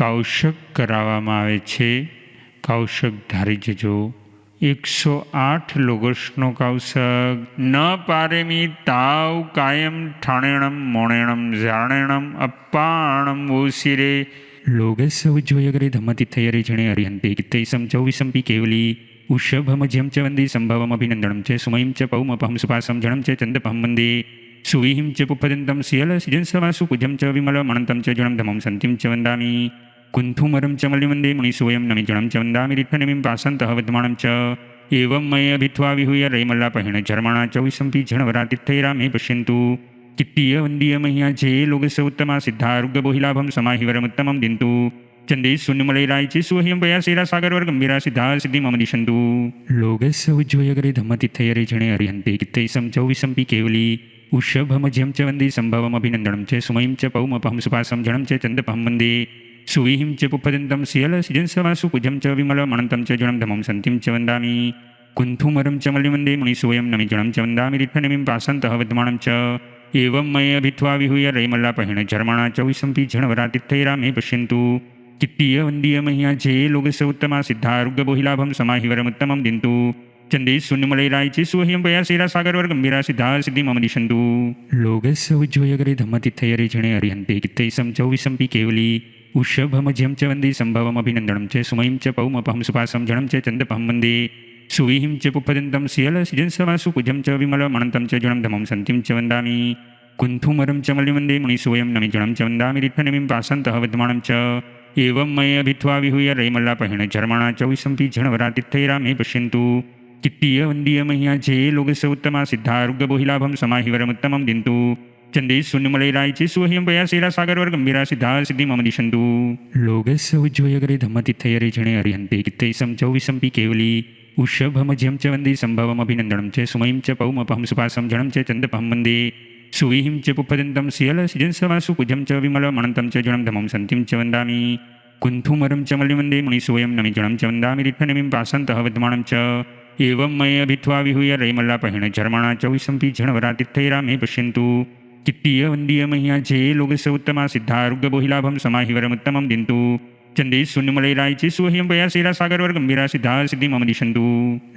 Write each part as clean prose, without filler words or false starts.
કૌશક કરાવવામાં આવે છે. કૌશક ધારી જજો. 108 લોગસનો કૌશક. ન પારેમી તાવ કાયમ ઠાણેણમ મોણેણમ જાણેણમ અપ્પાણમ ઓસિરે લોગસ ઉજ્જોયગરે ધમ્મતિથયરે જણે અરિહંતે કિત્તૈસમ ચૌવિસંપી કેવલી ઉષભમજ્યમ ચ વંદે સંભવમ અભિનંદનમ ચ સુમયમ ચ પૌમપહમ સુપાસમ જણમ ચ ચંદપહમ વંદે સુવિહિમ ચ પુપદંતમ શિયલ સિજંસવાસુ કુજમ ચ વિમલ મણંતમ ચ જણમ ધમમ સંતિમ ચ વંદામી કુંથુમરમ ચ મલિવંદે મુનિસોયમ નમિ જણમ ચ વંદામિ રીઠનમિમ પાસંતઃ વદ્માણમ ચ એવં મય અભિત્વા વિહુય રૈમલ્લા પહેણ જર્મણા ચૌવિસંપી જણવરાતિથૈરામે પશ્યંતુ કિત્તીય વંદીય મહ્યા જે લોગસ ઉત્તમા સિદ્ધારુગ્ય બોહિલાભમ સમાહિવરમુત્તમમ દિંતુ ચંદે શૂન્યમલૈરાય ચે સુહ્યમ પયાસેરા સાગરવર ગંભીરા સિદ્ધા સિદ્ધિ મમ દિશંતુ લોગસ ઉજ્જોયગરે ધમ્મતિથયરે જણે અરિહંતે કિત્તૈસમ ચૌવિસંપી કેવલી ઉષભમજ્યમ ચ વંદે સંભવમ અભિનંદનમ ચ સુમયમ ચ પૌમપહમ સુપાસમ જણમ ચ ચંદપહમ વંદે સુવિહિમ ચ પુપદંતમ શિયલ સિજંસવાસુ કુજમ ચ વિમલ મણંતમ ચ જણમ ધમમ સંતિમ ચ વંદામિ કુંથુમરમ ચ મલિવંદે મુનિસોયમ નમિ જણમ ચ વંદામિ રીઠનમિમ પાસંતઃ વદ્માણમ ચ એવં મય અભિત્વા વિહુય રૈમલ્લા પહેણ જર્મણા ચૌવિસંપી જણવરાતિથૈરામે પશ્યંતુ કિત્તીય વંદીય મહ્યા જે લોગસ ઉત્તમા સિદ્ધારુગ્ય બોહિલાભમ સમાહિવરમુત્તમમ દિંતુ ચંદે શૂન્યમલૈરાય ચે સુહ્યમ પયાસેરા સાગરવર ગંભીરા સિદ્ધા સિદ્ધિ મમ દિશંતુ લોગસ ઉજ્જોયગરે ધમ્મતિથયરે જણે અરિહંતે કિત્તૈસમ ચૌવિસંપી કેવલી ઉષભમજ્યમ ચ વંદે સંભવમ અભિનંદનમ ચ સુમયમ ચ પૌમપહમ સુપાસમ જણમ ચ ચંદપહમ વંદે સુવિહિમ ચ પુપદંતમ શિયલ સિજંસવાસુ કુજમ ચ વિમલ મણંતમ ચ જણમ ધમમ સંતિમ ચ વંદામિ કુંથુમરમ ચ મલિવંદે મુનિસોયમ નમિ જણમ ચ વંદામિ રીઠનમિમ પાસંતઃ વદ્માણમ ચ એવં મય અભિત્વા વિહુય રૈમલ્લા પહેણ જર્મણા ચૌવિસંપી જણવરાતિથૈરામે પશ્યંતુ કિત્તીય વંદીય મહ્યા જે લોગસ ઉત્તમા સિદ્ધારુગ્ય બોહિલાભમ સમાહિવરમુત્તમમ દિંતુ ચંદે શૂન્યમલૈરાય ચે સુહ્યમ પયાસેરા સાગરવર ગંભીરા સિદ્ધા સિદ્ધિ મમ દિશંતુ લોગસ ઉજ્જોયગરે ધમ્મતિથયરે જણે અરિહંતે કિત્તૈસમ ચૌવિસંપી કેવલી ઉષભમજ્યમ ચ વંદે સંભવમ અભિનંદનમ ચ સુમયમ ચ પૌમપહમ સુપાસમ જણમ ચ ચંદપહમ વંદે સુવિહિમ ચ પુપદંતમ શિયલ સિજંસવાસુ કુજમ ચ વિમલ મણંતમ ચ જણમ ધમમ સંતિમ ચ વંદામિ કુંથુમરમ ચ મલિવંદે મુનિસોયમ નમિ જણમ ચ વંદામિ રીઠનમિમ પાસંતઃ વદ્માણમ ચ એવં મય અભિત્વા વિહુય રૈમલ્લા પહેણ જર્મણા ચૌવિસંપી જણવરાતિથૈરામે પશ્યંતુ કિત્તીય વંદીય મહ્યા જે લોગસ ઉત્તમા સિદ્ધારુગ્ય બોહિલાભમ સમાહિવરમુત્તમમ દિંતુ ચંદે શૂન્યમલૈરાય ચે સુહ્યમ પયાસેરા સાગરવર ગંભીરા સિદ્ધા સિદ્ધિ મમ દિશંતુ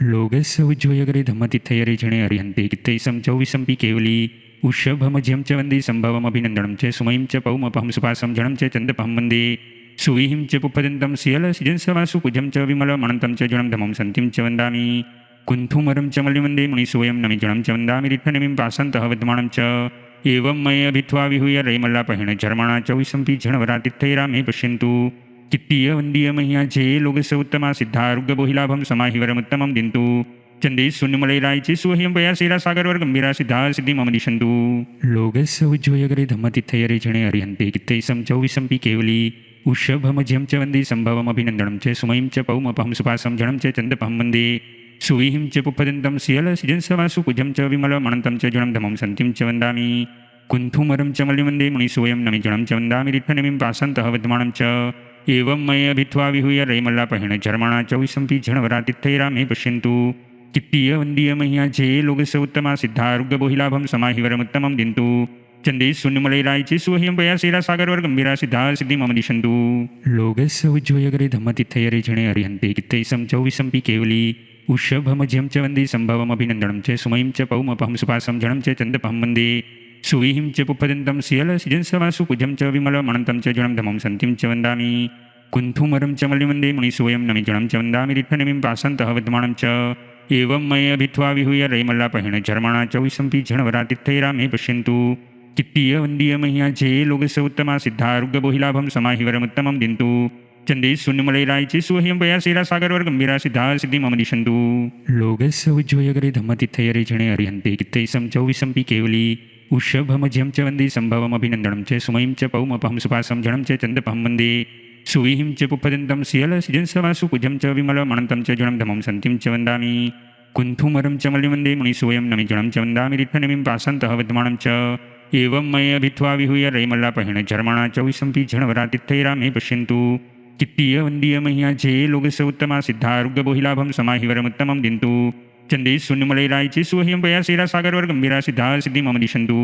લોગસ ઉજ્જોયગરે ધમ્મતિથયરે જણે અરિહંતે કિત્તૈસમ ચૌવિસંપી કેવલી ઉષભમજ્યમ ચ વંદે સંભવમ અભિનંદનમ ચ સુમયમ ચ પૌમપહમ સુપાસમ જણમ ચ ચંદપહમ વંદે સુવિહિમ ચ પુપદંતમ શિયલ સિજંસવાસુ કુજમ ચ વિમલ મણંતમ ચ જણમ ધમમ સંતિમ ચ વંદામિ કુંથુમરમ ચ મલિવંદે મુનિસોયમ નમિ જણમ ચ વંદામિ રીઠનમિમ પાસંતઃ વદ્માણમ ચ એવં મય અભિત્વા વિહુય રૈમલ્લા પહેણ જર્મણા ચૌવિસંપી જણવરાતિથૈરામે પશ્યંતુ કિત્તીય વંદીય મહ્યા જે લોગસ ઉત્તમા સિદ્ધારુગ્ય બોહિલાભમ સમાહિવરમુત્તમમ દિંતુ ચંદે શૂન્યમલૈરાય ચે સુહ્યમ પયાસેરા સાગરવર ગંભીરા સિદ્ધા સિદ્ધિ મમ દિશંતુ લોગસ ઉજ્જોયગરે ધમ્મતિથયરે જણે અરિહંતે કિત્તૈસમ ચૌવિસંપી કેવલી ઉષભમજ્યમ ચ વંદે સંભવમ અભિનંદનમ ચ સુમયમ ચ પૌમપહમ સુપાસમ જણમ ચ ચંદપહમ વંદે સુવિહિમ ચ પુપદંતમ શિયલ સિજંસવાસુ કુજમ ચ વિમલ મણંતમ ચ જણમ ધમમ સંતિમ ચ વંદામિ કુંથુમરમ ચ મલિવંદે મુનિસોયમ નમિ જણમ ચ વંદામિ રીઠનમિમ પાસંતઃ વદ્માણમ ચ એવં મય અભિત્વા વિહુય રૈમલ્લા પહેણ જર્મણા ચૌવિસંપી જણવરાતિથૈરામે પશ્યંતુ કિત્તીય વંદીય મહ્યા જે લોગસ ઉત્તમા સિદ્ધારુગ્ય બોહિલાભમ સમાહિવરમુત્તમમ દિંતુ ચંદે શૂન્યમલૈરાય ચે સુહ્યમ પયાસેરા સાગરવર ગંભીરા સિદ્ધા સિદ્ધિ મમ દિશંતુ લોગસ ઉજ્જોયગરે ધમ્મતિથયરે જણે અરિહંતે કિત્તૈસમ ચૌવિસંપી કેવલી ઉષભમજ્યમ ચ વંદે સંભવમ અભિનંદનમ ચ સુમયમ ચ પૌમપહમ સુપાસમ જણમ ચ ચંદપહમ વંદે સુવિહિમ ચ પુપદંતમ શિયલ સિજંસવાસુ કુજમ ચ વિમલ મણંતમ ચ જણમ ધમમ સંતિમ ચ વંદામિ કુંથુમરમ ચ મલિવંદે મુનિસોયમ નમિ જણમ ચ વંદામિ રીઠનમિમ પાસંતઃ વદ્માણમ ચ એવં મય અભિત્વા વિહુય રૈમલ્લા પહેણ જર્મણા ચૌવિસંપી જણવરાતિથૈરામે પશ્યંતુ કિત્તીય વંદીય મહ્યા જે લોગસ ઉત્તમા સિદ્ધારુગ્ય બોહિલાભમ સમાહિવરમુત્તમમ દિંતુ ચંદે શૂન્યમલૈરાય ચે સુહ્યમ પયાસેરા સાગરવર ગંભીરા સિદ્ધા સિદ્ધિ મમ દિશંતુ લોગસ ઉજ્જોયગરે ધમ્મતિથયરે જણે અરિહંતે કિત્તૈસમ ચૌવિસંપી કેવલી ઉષભમજ્યમ ચ વંદે સંભવમ અભિનંદનમ ચ સુમયમ ચ પૌમપહમ સુપાસમ જણમ ચ ચંદપહમ વંદે સુવિહિમ ચ પુપદંતમ શિયલ સિજંસવાસુ કુજમ ચ વિમલ મણંતમ ચ જણમ ધમમ સંતિમ ચ વંદામિ કુંથુમરમ ચ મલિવંદે મુનિસોયમ નમિ જણમ ચ વંદામિ રીઠનમિમ પાસંતઃ વદ્માણમ ચ એવં મય અભિત્વા વિહુય રૈમલ્લા પહેણ જર્મણા ચૌવિસંપી જણવરાતિથૈરામે પશ્યંતુ કિત્તીય વંદીય મહ્યા જે લોગસ ઉત્તમા સિદ્ધારુગ્ય બોહિલાભમ સમાહિવરમુત્તમમ દિંતુ ચંદે શૂન્યમલૈરાય ચે સુહ્યમ પયાસેરા સાગરવર ગંભીરા સિદ્ધા સિદ્ધિ મમ દિશંતુ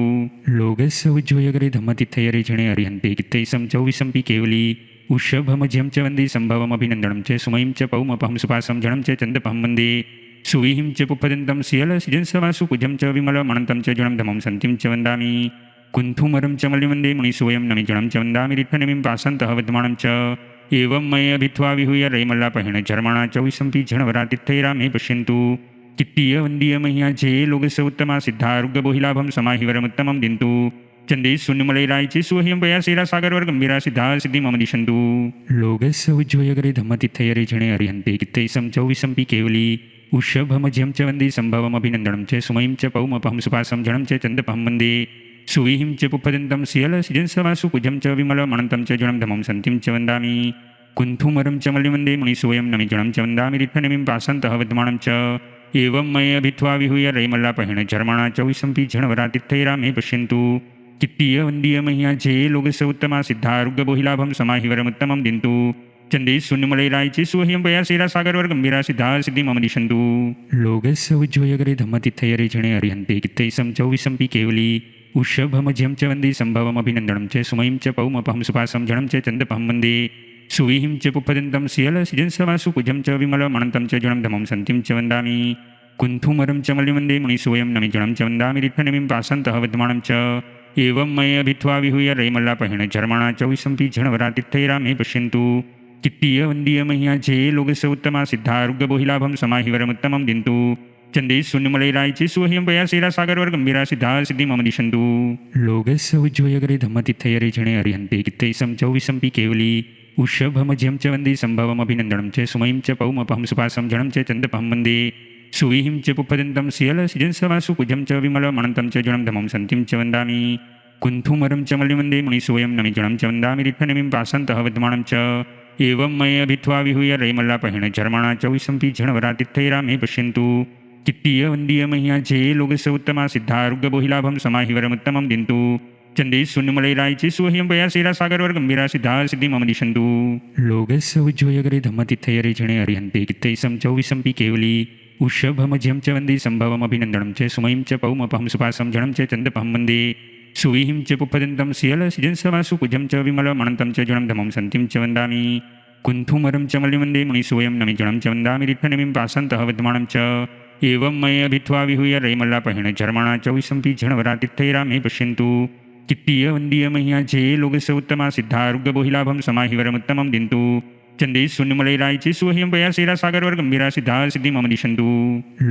લોગસ ઉજ્જોયગરે ધમ્મતિથયરે જણે અરિહંતે કિત્તૈસમ ચૌવિસંપી કેવલી उषभमज्यं च वन्दे सम्भवमभिनन्दनं च सुमयीं च पौमपहं सुपासं जनं च चन्दपहं वन्दे सुवीहिं च पुप्पदन्तं सियलसिजंसवासु कुजं च विमलमनन्तं च जुनं धमं सन्तिं च वन्दामि कुन्थुमरं च मल्लिवन्दे मुनिसोऽयं नमिजनं च वन्दामि रित्थनमिं पासन्तः विद्यमानं च एवं मये अभित्वा विहूय रैमल्लापहेण झर्मणा च विसम्पि झणवरातिथैरामे पश्यन्तु कित्तीय वन्दीय मह्या जे लोकस्य उत्तमा सिद्धारुग्यबोहिलाभं समाहिवरमुत्तमं दिन्तु चंदे शून्यमलैरायचे सुह्यं पयासेरा सागरवर गंभीरा सिद्धा सिद्धि मम दिशन्तु लोकस्य उज्जोयगरे धम्मतिथयरे जणे अर्यन्ते कित्तैसं चौविसम्पि केवली उषभमज्यं च वन्दे सम्भवमभिनन्दनं च सुमयीं च पौमपहं सुपासं जनं च चन्दपहं वन्दे सुवीहिं च पुप्पदन्तं सियलसिजंसवासु कुजं च विमलमनन्तं च जुनं धमं सन्तिं च वन्दामि कुन्थुमरं च मल्लिवन्दे मुनिसोऽयं नमिजनं च वन्दामि रित्थनमिं पासन्तः विद्यमानं च एवं मये अभित्वा विहूय रैमल्लापहेण झर्मणा च विसम्पि झणवरातिथैरामे पश्यन्तु कित्तीय वन्दीय मह्या जे लोकस्य उत्तमा सिद्धारुग्यबोहिलाभं समाहिवरमुत्तमं दिन्तु चंदे शून्यमलैरायचे सुह्यं पयासेरा सागरवर गंभीरा सिद्धा सिद्धि मम दिशन्तु लोकस्य उज्जोयगरे धम्मतिथयरे जणे अर्यन्ते कित्तैसं चौविसम्पि केवली उषभमज्यं च वन्दे सम्भवमभिनन्दनं च सुमयीं च पौमपहं सुपासं जनं च चन्दपहं वन्दे सुवीहिं च पुप्पदन्तं सियलसिजंसवासु कुजं च विमलमनन्तं च जुनं धमं सन्तिं च वन्दामि कुन्थुमरं च मल्लिवन्दे मुनिसोऽयं नमिजनं च वन्दामि रित्थनमिं पासन्तः विद्यमानं च एवं मये अभित्वा विहूय रैमल्लापहेण झर्मणा च विसम्पि झणवरातिथैरामे पश्यन्तु कित्तीय वन्दीय मह्या जे लोकस्य उत्तमा सिद्धारुग्यबोहिलाभं समाहिवरमुत्तमं दिन्तु चंदे शून्यमलैरायचे सुह्यं पयासेरा सागरवर गंभीरा सिद्धा सिद्धि मम दिशन्तु लोकस्य उज्जोयगरे धम्मतिथयरे जणे अर्यन्ते कित्तैसं चौविसम्पि केवली उषभमज्यं च वन्दे सम्भवमभिनन्दनं च सुमयीं च पौमपहं सुपासं जनं च चन्दपहं वन्दे सुवीहिं च पुप्पदन्तं सियलसिजंसवासु कुजं च विमलमनन्तं च जुनं धमं सन्तिं च वन्दामि कुन्थुमरं च मल्लिवन्दे मुनिसोऽयं नमिजनं च वन्दामि रित्थनमिं पासन्तः विद्यमानं च एवं मये अभित्वा विहूय रैमल्लापहेण झर्मणा च विसम्पि झणवरातिथैरामे पश्यन्तु कित्तीय वन्दीय मह्या जे लोकस्य उत्तमा सिद्धारुग्यबोहिलाभं समाहिवरमुत्तमं दिन्तु चंदे शून्यमलैरायचे सुह्यं पयासेरा सागरवर गंभीरा सिद्धा सिद्धि मम दिशन्तु लोकस्य उज्जोयगरे धम्मतिथयरे जणे अर्यन्ते कित्तैसं चौविसम्पि केवली उषभमज्यं च वन्दे सम्भवमभिनन्दनं च सुमयीं च पौमपहं सुपासं जनं च चन्दपहं वन्दे सुवीहिं च पुप्पदन्तं सियलसिजंसवासु कुजं च विमलमनन्तं च जुनं धमं सन्तिं च वन्दामि कुन्थुमरं च मल्लिवन्दे मुनिसोऽयं नमिजनं च वन्दामि रित्थनमिं पासन्तः विद्यमानं च एवं मये अभित्वा विहूय रैमल्लापहेण झर्मणा च विसम्पि झणवरातिथैरामे पश्यन्तु कित्तीय वन्दीय मह्या जे लोकस्य उत्तमा सिद्धारुग्यबोहिलाभं समाहिवरमुत्तमं दिन्तु चंदे शून्यमलैरायचे सुह्यं पयासेरा सागरवर गंभीरा सिद्धा सिद्धि मम दिशन्तु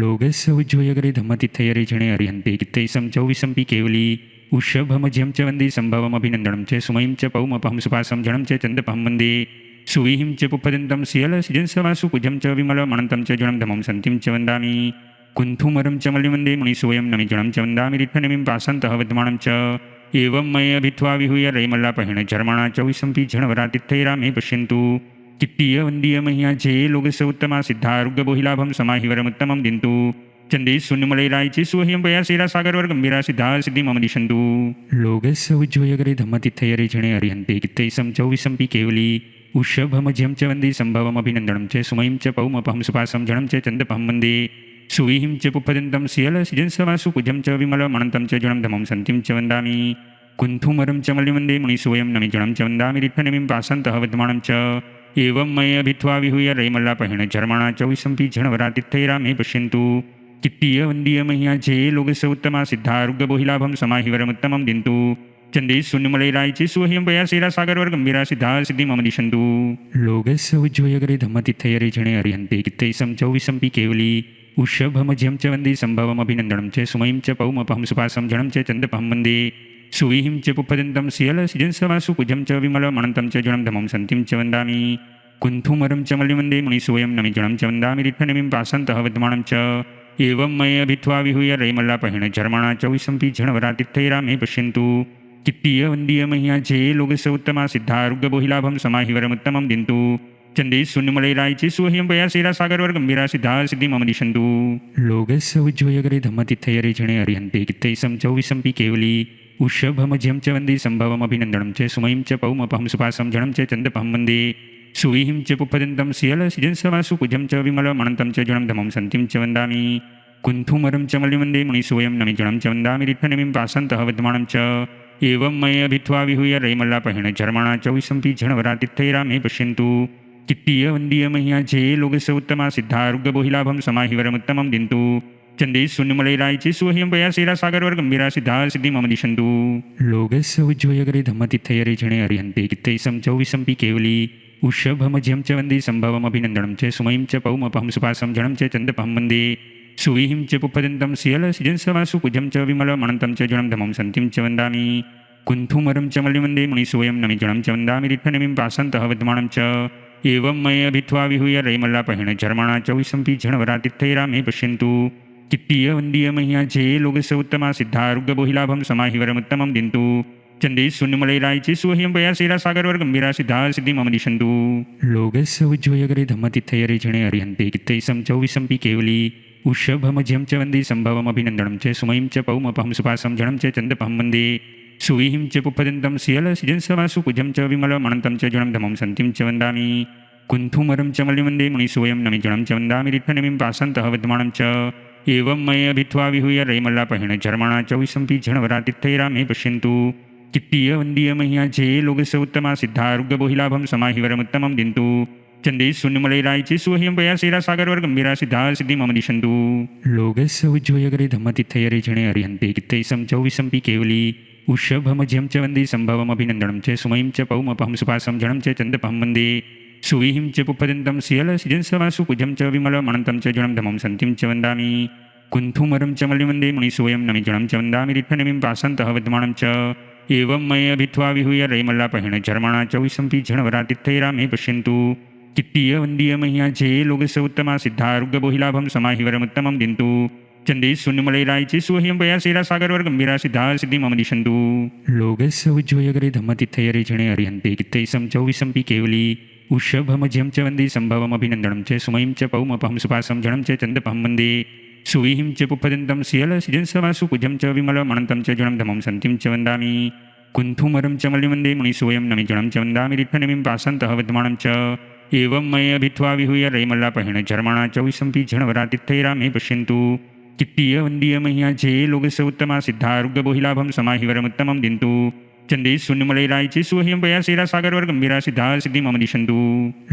लोकस्य उज्जोयगरे धम्मतिथयरे जणे अर्यन्ते कित्तैसं चौविसम्पि केवली उषभमज्यं च वन्दे सम्भवमभिनन्दनं च सुमयीं च पौमपहं सुपासं जनं च चन्दपहं वन्दे सुवीहिं च पुप्पदन्तं सियलसिजंसवासु कुजं च विमलमनन्तं च जुनं धमं सन्तिं च वन्दामि कुन्थुमरं च मल्लिवन्दे मुनिसोऽयं नमिजनं च वन्दामि रित्थनमिं पासन्तः विद्यमानं च एवं मये अभित्वा विहूय रैमल्लापहेण झर्मणा च विसम्पि झणवरातिथैरामे पश्यन्तु कित्तीय वन्दीय मह्या जे लोकस्य उत्तमा सिद्धारुग्यबोहिलाभं समाहिवरमुत्तमं दिन्तु चंदे शून्यमलैरायचे सुह्यं पयासेरा सागरवर गंभीरा सिद्धा सिद्धि मम दिशन्तु लोकस्य उज्जोयगरे धम्मतिथयरे जणे अर्यन्ते कित्तैसं चौविसम्पि केवली उषभमज्यं च वन्दे सम्भवमभिनन्दनं च सुमयीं च पौमपहं सुपासं जनं च चन्दपहं वन्दे सुवीहिं च पुप्पदन्तं सियलसिजंसवासु कुजं च विमलमनन्तं च जुनं धमं सन्तिं च वन्दामि कुन्थुमरं च मल्लिवन्दे मुनिसोऽयं नमिजनं च वन्दामि रित्थनमिं पासन्तः विद्यमानं च एवं मये अभित्वा विहूय रैमल्लापहेण झर्मणा च विसम्पि झणवरातिथैरामे पश्यन्तु कित्तीय वन्दीय मह्या जे लोकस्य उत्तमा सिद्धारुग्यबोहिलाभं समाहिवरमुत्तमं दिन्तु चंदे शून्यमलैरायचे सुह्यं पयासेरा सागरवर गंभीरा सिद्धा सिद्धि मम दिशन्तु लोकस्य उज्जोयगरे धम्मतिथयरे जणे अर्यन्ते कित्तैसं चौविसम्पि केवली उषभमज्यं च वन्दे सम्भवमभिनन्दनं च सुमयीं च पौमपहं सुपासं जनं च चन्दपहं वन्दे सुवीहिं च पुप्पदन्तं सियलसिजंसवासु कुजं च विमलमनन्तं च जुनं धमं सन्तिं च वन्दामि कुन्थुमरं च मल्लिवन्दे मुनिसोऽयं नमिजनं च वन्दामि रित्थनमिं पासन्तः विद्यमानं च एवं मये अभित्वा विहूय रैमल्लापहेण झर्मणा च विसम्पि झणवरातिथैरामे पश्यन्तु कित्तीय वन्दीय मह्या जे लोकस्य उत्तमा सिद्धारुग्यबोहिलाभं समाहिवरमुत्तमं दिन्तु चंदे शून्यमलैरायचे सुह्यं पयासेरा सागरवर गंभीरा सिद्धा सिद्धि मम दिशन्तु लोकस्य उज्जोयगरे धम्मतिथयरे जणे अर्यन्ते कित्तैसं चौविसम्पि केवली उषभमज्यं च वन्दे सम्भवमभिनन्दनं च सुमयीं च पौमपहं सुपासं जनं च चन्दपहं वन्दे सुवीहिं च पुप्पदन्तं सियलसिजंसवासु कुजं च विमलमनन्तं च जुनं धमं सन्तिं च वन्दामि कुन्थुमरं च मल्लिवन्दे मुनिसोऽयं नमिजनं च वन्दामि रित्थनमिं पासन्तः विद्यमानं च एवं मये भित्वा विहूय रैमल्लापहेण झर्मणा चौविसंपि झणवरातिथैरामे पश्यन्तु कित्तीयवन्दीय मह्या जे लोकस्य उत्तमा सिद्धारुग्गबोहिलाभं समाहिवरमुत्तमं दिन्तु चंदे शून्यमलैरायचे सुह्यं पयासेरा सागरवर गंभीरा सिद्धा सिद्धि मम दिशन्तु लोकस्य उज्जोयगरे धम्मतिथयरे जणे अर्यन्ते कित्तैसं चौविसंपि केवली उषभमज्यं च वन्दे सम्भवमभिनन्दनं च सुमयं च पौमपहं सुपासं जनं च चन्दपहं वन्दे सुविहिं च पुप्पदन्तं सियलसिजंसवासु कुजं च विमलमनन्तं च जनं धमं सन्तिं च वन्दामि कुन्थुमरं च मल्लिवन्दे मुनिसोऽयं नमि जनं च वन्दामि रिट्ठनमिं पासन्तः वद्मानं च एवं मये भित्वा विहूय रैमल्लापहेण झर्मणा चौविसंपि झणवरातिथैरामे पश्यन्तु कित्तीयवन्दीय मह्या जे लोकस्य उत्तमा सिद्धारुग्गबोहिलाभं समाहिवरमुत्तमं दिन्तु चंदे शून्यमलैरायचे सुह्यं पयासेरा सागरवर गंभीरा सिद्धा सिद्धि मम दिशन्तु लोकस्य उज्जोयगरे धम्मतिथयरे जणे अर्यन्ते कित्तैसं चौविसंपि केवली उषभमज्यं च वन्दे सम्भवमभिनन्दनं च सुमयं च पौमपहं सुपासं जनं च चन्दपहं वन्दे सुविहिं च पुप्पदन्तं सियलसिजंसवासु कुजं च विमलमनन्तं च जनं धमं सन्तिं च वन्दामि कुन्थुमरं च मल्लिवन्दे मुनिसोऽयं नमि जनं च वन्दामि रिट्ठनमिं पासन्तः वद्मानं च एवं मये भित्वा विहूय रैमल्लापहेण झर्मणा चौविसंपि झणवरातिथैरामे पश्यन्तु कित्तीयवन्दीय मह्या जे लोकस्य उत्तमा सिद्धारुग्गबोहिलाभं समाहिवरमुत्तमं दिन्तु चंदे शून्यमलैरायचे सुह्यं पयासेरा सागरवर गंभीरा सिद्धा सिद्धि मम दिशन्तु लोकस्य उज्जोयगरे धम्मतिथयरे जणे अर्यन्ते कित्तैसं चौविसंपि केवली उषभमज्यं च वन्दे सम्भवमभिनन्दनं च सुमयं च पौमपहं सुपासं जनं च चन्दपहं वन्दे सुविहिं च पुप्पदन्तं सियलसिजंसवासु कुजं च विमलमनन्तं च जनं धमं सन्तिं च वन्दामि कुन्थुमरं च मल्लिवन्दे मुनिसोऽयं नमि जनं च वन्दामि रिट्ठनमिं पासन्तः वद्मानं च एवं मये भित्वा विहूय रैमल्लापहेण झर्मणा चौविसंपि झणवरातिथैरामे पश्यन्तु कित्तीयवन्दीय मह्या जे लोकस्य उत्तमा सिद्धारुग्गबोहिलाभं समाहिवरमुत्तमं दिन्तु चंदे शून्यमलैरायचे सुह्यं पयासेरा सागरवर गंभीरा सिद्धा सिद्धि मम दिशन्तु लोकस्य उज्जोयगरे धम्मतिथयरे जणे अर्यन्ते कित्तैसं चौविसंपि केवली उषभमज्यं च वन्दे सम्भवमभिनन्दनं च सुमयं च पौमपहं सुपासं जनं च चन्दपहं वन्दे सुविहिं च पुप्पदन्तं सियलसिजंसवासु कुजं च विमलमनन्तं च जनं धमं सन्तिं च वन्दामि कुन्थुमरं च मल्लिवन्दे मुनिसोऽयं नमि जनं च वन्दामि रिट्ठनमिं पासन्तः वद्मानं च एवं मये भित्वा विहूय रैमल्लापहेण झर्मणा चौविसंपि झणवरातिथैरामे पश्यन्तु कित्तीयवन्दीय मह्या जे लोकस्य उत्तमा सिद्धारुग्गबोहिलाभं समाहिवरमुत्तमं दिन्तु चंदे शून्यमलैरायचे सुह्यं पयासेरा सागरवर गंभीरा सिद्धा सिद्धि मम दिशन्तु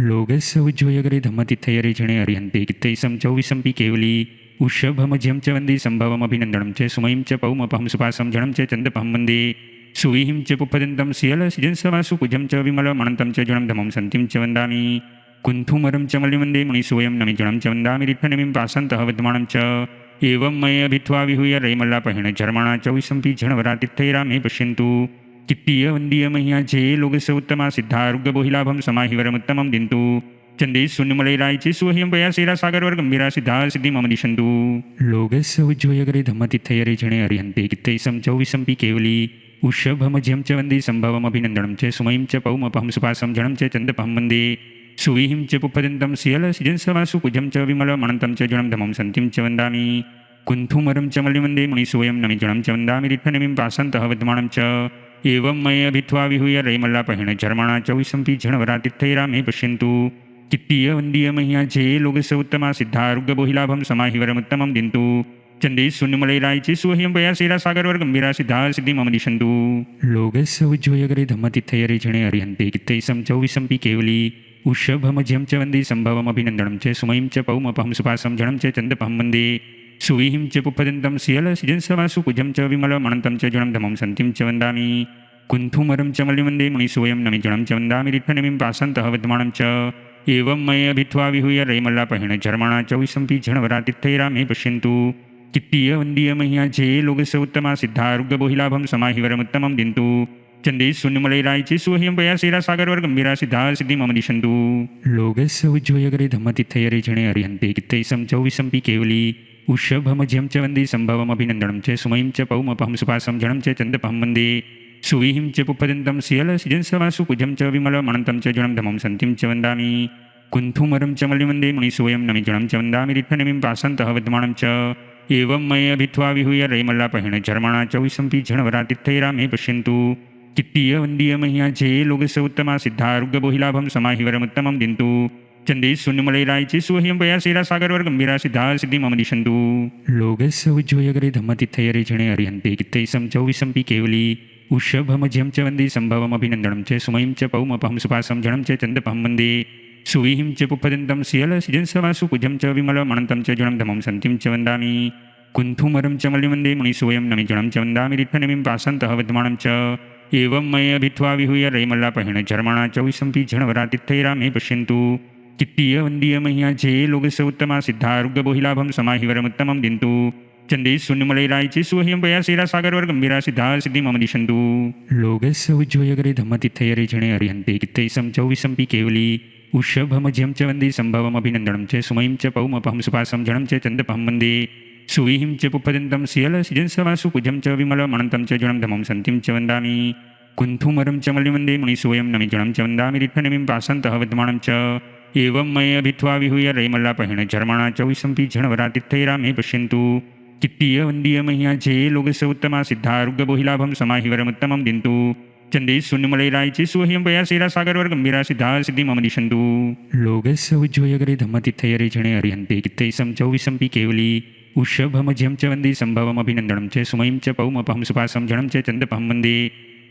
लोकस्य उज्जोयगरे धम्मतिथयरे जणे अर्यन्ते कित्तैसं चौविसंपि केवली उषभमज्यं च वन्दे सम्भवमभिनन्दनं च सुमयं च पौमपहं सुपासं जनं च चन्दपहं वन्दे सुविहिं च पुप्पदन्तं सियलसिजंसवासु कुजं च विमलमनन्तं च जनं धमं सन्तिं च वन्दामि कुन्थुमरं च मल्लिवन्दे मुनिसोऽयं नमि जनं च वन्दामि रिट्ठनमिं पासन्तः वद्मानं च एवं मये भित्वा विहूय रैमल्लापहेण झर्मणा चौविसंपि झणवरातिथैरामे पश्यन्तु कित्तीयवन्दीय मह्या जे लोकस्य उत्तमा सिद्धारुग्गबोहिलाभं समाहिवरमुत्तमं दिन्तु चंदे शून्यमलैरायचे सुह्यं पयासेरा सागरवर गंभीरा सिद्धा सिद्धि मम दिशन्तु लोकस्य उज्जोयगरे धम्मतिथयरे जणे अर्यन्ते कित्तैसं चौविसंपि केवली उषभमज्यं च वन्दे सम्भवमभिनन्दनं च सुमयं च पौमपहं सुपासं जनं च चन्दपहं वन्दे सुविहिं च पुप्पदन्तं सियलसिजंसवासु कुजं च विमलमनन्तं च जनं धमं सन्तिं च वन्दामि कुन्थुमरं च मल्लिवन्दे मुनिसोऽयं नमि जनं च वन्दामि रिट्ठनमिं पासन्तः वद्मानं च एवं मये भित्वा विहूय रैमल्लापहेण झर्मणा चौविसंपि झणवरातिथैरामे पश्यन्तु कित्तीयवन्दीय मह्या जे लोकस्य उत्तमा सिद्धारुग्गबोहिलाभं समाहिवरमुत्तमं दिन्तु चंदे शून्यमलैरायचे सुह्यं पयासेरा सागरवर गंभीरा सिद्धा सिद्धि मम दिशन्तु लोकस्य उज्जोयगरे धम्मतिथयरे जणे अर्यन्ते कित्तैसं चौविसंपि केवली उषभमज्यं च वन्दे सम्भवमभिनन्दनं च सुमयं च पौमपहं सुपासं जनं च चन्दपहं वन्दे सुविहिं च पुप्पदन्तं सियलसिजंसवासु कुजं च विमलमनन्तं च जनं धमं सन्तिं च वन्दामि कुन्थुमरं च मल्लिवन्दे मुनिसोऽयं नमि जनं च वन्दामि रिट्ठनमिं पासन्तः वद्मानं च एवं मये भित्वा विहूय रैमल्लापहेण झर्मणा चौविसंपि झणवरातिथैरामे पश्यन्तु कित्तीयवन्दीय मह्या जे लोकस्य उत्तमा सिद्धारुग्गबोहिलाभं समाहिवरमुत्तमं दिन्तु चंदे शून्यमलैरायचे सुह्यं पयासेरा सागरवर गंभीरा सिद्धा सिद्धि मम दिशन्तु लोकस्य उज्जोयगरे धम्मतिथयरे जणे अर्यन्ते कित्तैसं चौविसंपि केवली उषभमज्यं च वन्दे सम्भवमभिनन्दनं च सुमयं च पौमपहं सुपासं जनं च चन्दपहं वन्दे सुविहिं च पुप्पदन्तं सियलसिजंसवासु कुजं च विमलमनन्तं च जनं धमं सन्तिं च वन्दामि कुन्थुमरं च मल्लिवन्दे मुनिसोऽयं नमि जनं च वन्दामि रिट्ठनमिं पासन्तः वद्मानं च एवं मये भित्वा विहूय रैमल्लापहेण झर्मणा चौविसंपि झणवरातिथैरामे पश्यन्तु कित्तीयवन्दीय मह्या जे लोकस्य उत्तमा सिद्धारुग्गबोहिलाभं समाहिवरमुत्तमं दिन्तु चंदे शून्यमलैरायचे सुह्यं पयासेरा सागरवर गंभीरा सिद्धा सिद्धि मम दिशन्तु लोकस्य उज्जोयगरे धम्मतिथयरे जणे अर्यन्ते कित्तैसं चौविसंपि केवली उषभमध्यं च वन्दे सम्भवमभिनन्दनं च सुमयं च पौमपहं सुपासं जनं च चन्दपहं वन्दे सुविहिं च पुप्पदन्तं सियलसिजंसवासु कुजं च विमलमनन्तं च जनं धमं सन्तिं च वन्दामि कुन्थुमरं च मल्लिवन्दे मुनिसोऽयं नमिजनं च वन्दामि रित्थनमिं पासन्तः विद्यमानं च एवं मये अभित्वा विहूय रैमल्लापहेण झर्मणा च विशंपि झणवरातिथैरामे पश्यन्तु कित्तीय वन्दीय मह्या जे लोकस्य उत्तमा सिद्धारुग्गबोहिलाभं समाहिवरमुत्तमं दिन्तु चंदे शून्यमलैरायचे सुह्यं पयासेरा सागरवर गंभीरा सिद्धा सिद्धि मम दिशन्तु लोकस्य उज्जोयगरे धम्मतिथयरे जणे अर्यन्ते कित्तैसं चौविसंपि केवली उषभमध्यं च वन्दे सम्भवमभिनन्दनं च सुमयं च पौमपहं सुपासं जनं च चन्दपहं वन्दे सुविहिं च पुप्पदन्तं सियलसिजंसवासु कुजं च विमलमनन्तं च जनं धमं सन्तिं च वन्दामि कुन्थुमरं च मल्लिवन्दे मुनिसोऽयं नमिजनं च वन्दामि रित्थनमिं पासन्तः विद्यमानं च एवं मये अभित्वा विहूय रैमल्लापहेण झर्मणा च विशंपि झणवरातिथैरामे पश्यन्तु कित्तीय वन्दीय मह्या जे लोकस्य उत्तमा सिद्धारुग्गबोहिलाभं समाहिवरमुत्तमं दिन्तु चंदे शून्यमलैरायचे सुह्यं पयासेरा सागरवर गंभीरा सिद्धा सिद्धि मम दिशन्तु लोकस्य उज्जोयगरे धम्मतिथयरे जणे अर्यन्ते कित्तैसं चौविसंपि केवली उषभमध्यं च वन्दे सम्भवमभिनन्दनं च सुमयं च पौमपहं सुपासं जनं च चन्दपहं वन्दे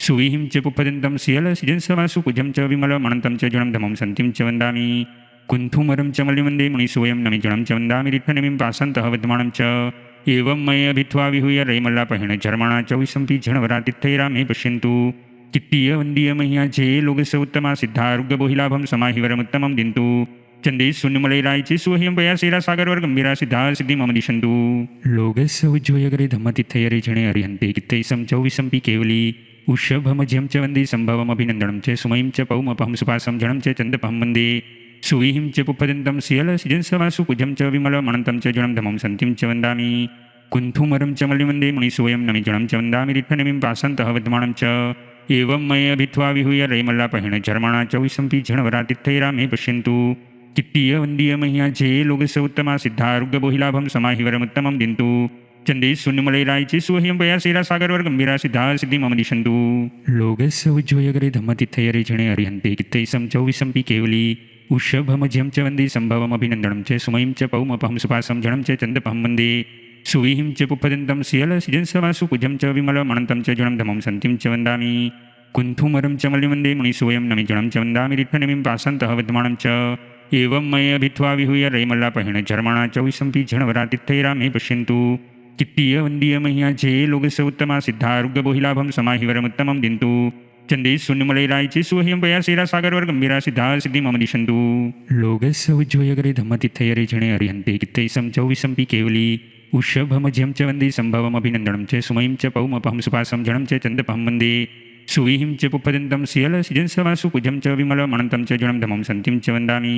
सुविहिं च पुप्पदन्तं सियलसिजंसवासु कुजं च विमलमनन्तं च जनं धमं सन्तिं च वन्दामि कुन्थुमरं च मल्लिवन्दे मुनिसोऽयं नमिजनं च वन्दामि रित्थनमिं पासन्तः विद्यमानं च एवं मये अभित्वा विहूय रैमल्लापहेण झर्मणा च विशंपि झणवरातिथैरामे पश्यन्तु कित्तीय वन्दीय मह्या जे लोकस्य उत्तमा सिद्धारुग्गबोहिलाभं समाहिवरमुत्तमं दिन्तु चंदे शून्यमलैरायचे सुह्यं पयासेरा सागरवर गंभीरा सिद्धा सिद्धि मम दिशन्तु लोकस्य उज्जोयगरे धम्मतिथयरे जणे अर्यन्ते कित्तैसं चौविसंपि केवली उषभमध्यं च वन्दे सम्भवमभिनन्दनं च सुमयं च पौमपहं सुपासं जनं च चन्दपहं वन्दे सुविहिं च पुप्पदन्तं सियलसिजंसवासु कुजं च विमलमनन्तं च जनं धमं सन्तिं च वन्दामि कुन्थुमरं च मल्लिवन्दे मुनिसोऽयं नमिजनं च वन्दामि रित्थनमिं पासन्तः विद्यमानं च एवं मये अभित्वा विहूय रैमल्लापहेण झर्मणा च विशंपि झणवरातिथैरामे पश्यन्तु कित्तीय वन्दीय मह्या जे लोकस्य उत्तमा सिद्धारुग्गबोहिलाभं समाहिवरमुत्तमं दिन्तु चंदे शून्यमलैरायचे सुह्यं पयासेरा सागरवर गंभीरा सिद्धा सिद्धि मम दिशन्तु लोकस्य उज्जोयगरे धम्मतिथयरे जणे अर्यन्ते कित्तैसं चौविसंपि केवली उषभमध्यं च वन्दे सम्भवमभिनन्दनं च सुमयं च पौमपहं सुपासं जनं च चन्दपहं वन्दे सुविहिं च पुप्पदन्तं सियलसिजंसवासु कुजं च विमलमनन्तं च जनं धमं सन्तिं च वन्दामि कुन्थुमरं च मल्लिवन्दे मुनिसोऽयं नमिजनं च वन्दामि रित्थनमिं पासन्तः विद्यमानं च एवं मये अभित्वा विहूय रैमल्लापहेण झर्मणा च विशंपि झणवरातिथैरामे पश्यन्तु कित्तीय वन्दीय मह्या जे लोकस्य उत्तमा सिद्धारुग्गबोहिलाभं समाहिवरमुत्तमं दिन्तु चंदे शून्यमलैरायचे सुह्यं पयासेरा सागरवर गंभीरा सिद्धा सिद्धि मम दिशन्तु लोकस्य उज्जोयगरे धम्मतिथयरे जणे अर्यन्ते कित्तैसं चौविसंपि केवली उषभमध्यं च वन्दे सम्भवमभिनन्दनं च सुमयं च पौमपहं सुपासं जनं च चन्दपहं वन्दे सुविहिं च पुप्पदन्तं सियलसिजंसवासु कुजं च विमलमनन्तं च जनं धमं सन्तिं च वन्दामि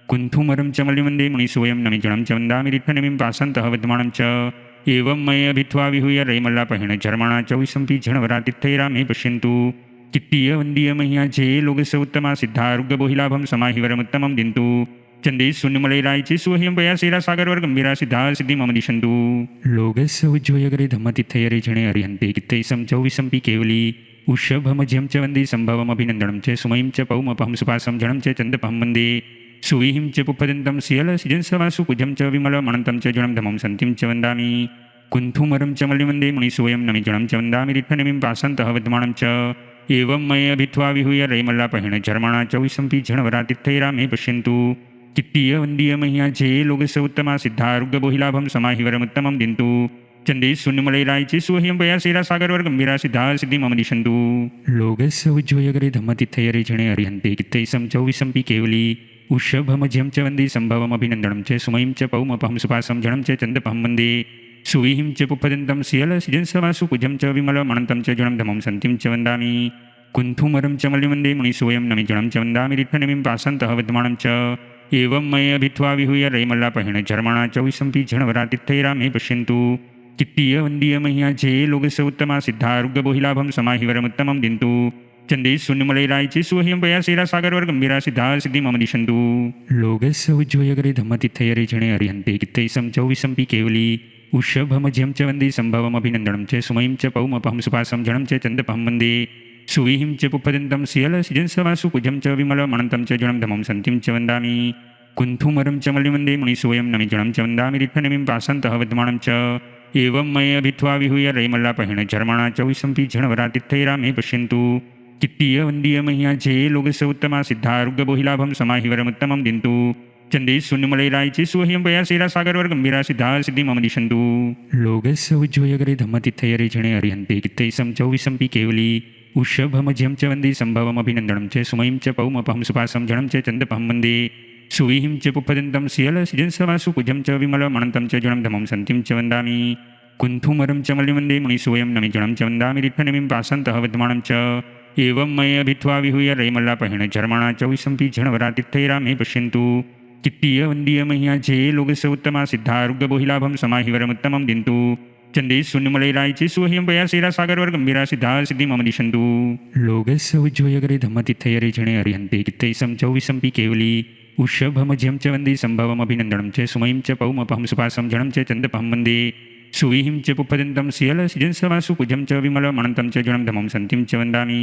कुन्थुमरं च मल्लिवन्दे मुनिसोऽयं नमिजनं च वन्दामि रित्थनमिं पासन्तः विद्यमानं च एवं मये अभित्वा विहूय रैमल्लापहेण झर्मणा च विशंपि झणवरातिथैरामे पश्यन्तु कित्तीय वन्दीय मह्या जे लोकस्य उत्तमा सिद्धारुग्गबोहिलाभं समाहिवरमुत्तमं दिन्तु चंदे शून्यमलैरायचे सुह्यं पयासेरा सागरवर गंभीरा सिद्धा सिद्धि मम दिशन्तु लोकस्य उज्जोयगरे धम्मतिथयरे जणे अर्यन्ते कित्तैसं चौविसंपि केवली उषभमध्यं च वन्दे सम्भवमभिनन्दनं च सुमयं च पौमपहं सुपासं जनं च चन्दपहं वन्दे सुविहिं च पुप्पदन्तं सियलसिजंसवासु कुजं च विमलमनन्तं च जनं धमं सन्तिं च वन्दामि कुन्थुमरं च मल्लिवन्दे मुनिसोऽयं नमिजनं च वन्दामि रित्थनमिं पासन्तः विद्यमानं च एवं मये अभित्वा विहूय रैमल्लापहेण झर्मणा च विशंपि झणवरातिथैरामे पश्यन्तु कित्तीय वन्दीय मह्या जे लोकस्य उत्तमा सिद्धारुग्गबोहिलाभं समाहिवरमुत्तमं दिन्तु चंदे शून्यमलैरायचे सुह्यं पयासेरा सागरवर गंभीरा सिद्धा सिद्धि मम दिशन्तु लोकस्य उज्जोयगरे धम्मतिथयरे जणे अर्यन्ते कित्तैसं चौविसंपि केवली उषभमध्यं च वन्दे सम्भवमभिनन्दनं च सुमयं च पौमपहं सुपासं जनं च चन्दपहं वन्दे सुविहिं च पुप्पदन्तं सियलसिजंसवासु कुजं च विमलमनन्तं च जनं धमं सन्तिं च वन्दामि कुन्थुमरं च मल्लिवन्दे मुनिसोऽयं नमिजनं च वन्दामि रित्थनमिं पासन्तः विद्यमानं च एवं मये अभित्वा विहूय रैमल्लापहेण झर्मणा च विशंपि झणवरातिथैरामे पश्यन्तु कित्तीय वन्दीय मह्या जे लोकस्य उत्तमा सिद्धारुग्गबोहिलाभं समाहिवरमुत्तमं दिन्तु चंदे शून्यमलैरायचे सुह्यं पयासेरा सागरवर गंभीरा सिद्धा सिद्धि मम दिशन्तु लोकस्य उज्जोयगरे धम्मतिथयरे जणे अर्यन्ते कित्तैसं चौविसंपि केवली उषभमध्यं च वन्दे सम्भवमभिनन्दनं च सुमयं च पौमपहं सुपासं जनं च चन्दपहं वन्दे सुविहिं च पुप्पदन्तं सियलसिजंसवासु कुजं च विमलमनन्तं च जनं धमं सन्तिं च वन्दामि कुन्थुमरं च मल्लिवन्दे मुनिसोऽयं नमिजनं च वन्दामि रित्थनमिं पासन्तः विद्यमानं च एवं मय भित्वा विहूय रैमल्लापहेण झर्मणा चौविसंपि झणवरातिथैरामे पश्यन्तु कित्तीय वन्दीय मह्याचे लोकस्य उत्तमा सिद्धारुग्गबोहिलाभं समाहिवरमुत्तमं दिन्तु चंदे शून्यमलैरायचे सुह्यं पयासेरा सागरवर गंभीरा सिद्धा सिद्धि मम दिशन्तु लोकस्य उज्जोयगरे धम्मतिथयरे झणे अरिहन्ते कित्तैसं चौविसंपि केवली उषभमज्यं च वन्दे सम्भवमभिनन्दनं च सुमयं च पौमपहं सुपासं झणं च चन्दपहं वन्दे सुविहिं च पुप्पदन्तं सियलसिजंसवासु कुजं च विमलमणन्तं च जणं धमं सन्तिं च वन्दामि कुन्थुमरं च मल्लिवन्दे मुनिसोऽयं नमि जणं च वन्दामि रित्थनमिं पासन्तः वद्मानं च एवं मय भित्वा विहूय रैमल्लापहेण झर्मणा चौविसंपि झणवरातिथैरामे पश्यन्तु कित्तीय वन्दीय मह्याचे लोकस्य उत्तमा सिद्धारुग्गबोहिलाभं समाहिवरमुत्तमं दिन्तु चंदे शून्यमलैरायचे सुह्यं पयासेरा सागरवर गंभीरा सिद्धा सिद्धि मम दिशन्तु लोकस्य उज्जोयगरे धम्मतिथयरे झणे अरिहन्ते कित्तैसं चौविसंपि केवली उषभमज्यं च वन्दे सम्भवमभिनन्दनं च सुमयं च पौमपहं सुपासं झणं च चन्दपहं वन्दे सुविहिं च पुप्पदन्तं सियलसिजंसवासु कुजं च विमलमणन्तं च जणं धमं सन्तिं च वन्दामि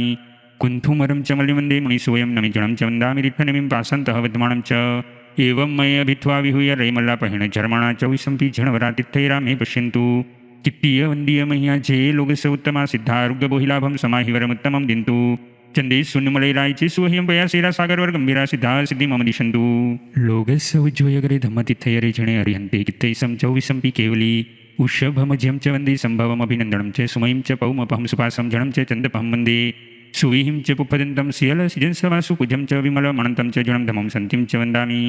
कुन्थुमरं च मल्लिवन्दे मुनिसोऽयं नमि जणं च वन्दामि रित्थनमिं पासन्तः वद्मानं च एवं मय भित्वा विहूय रैमल्लापहेण झर्मणा चौविसंपि झणवरातिथैरामे पश्यन्तु कित्तीय वन्दीय मह्याचे लोकस्य उत्तमा सिद्धारुग्गबोहिलाभं समाहिवरमुत्तमं दिन्तु चंदे शून्यमलैरायचे सुह्यं पयासेरा सागरवर गंभीरा सिद्धा सिद्धि मम दिशन्तु लोकस्य उज्जोयगरे धम्मतिथयरे झणे अरिहन्ते कित्तैसं चौविसंपि केवली उषभमज्यं च वन्दे सम्भवमभिनन्दनं च सुमयं च पौमपहं सुपासं झणं च चन्दपहं वन्दे सुविहिं च पुप्पदन्तं सियलसिजंसवासु कुजं च विमलमणन्तं च जणं धमं सन्तिं च वन्दामि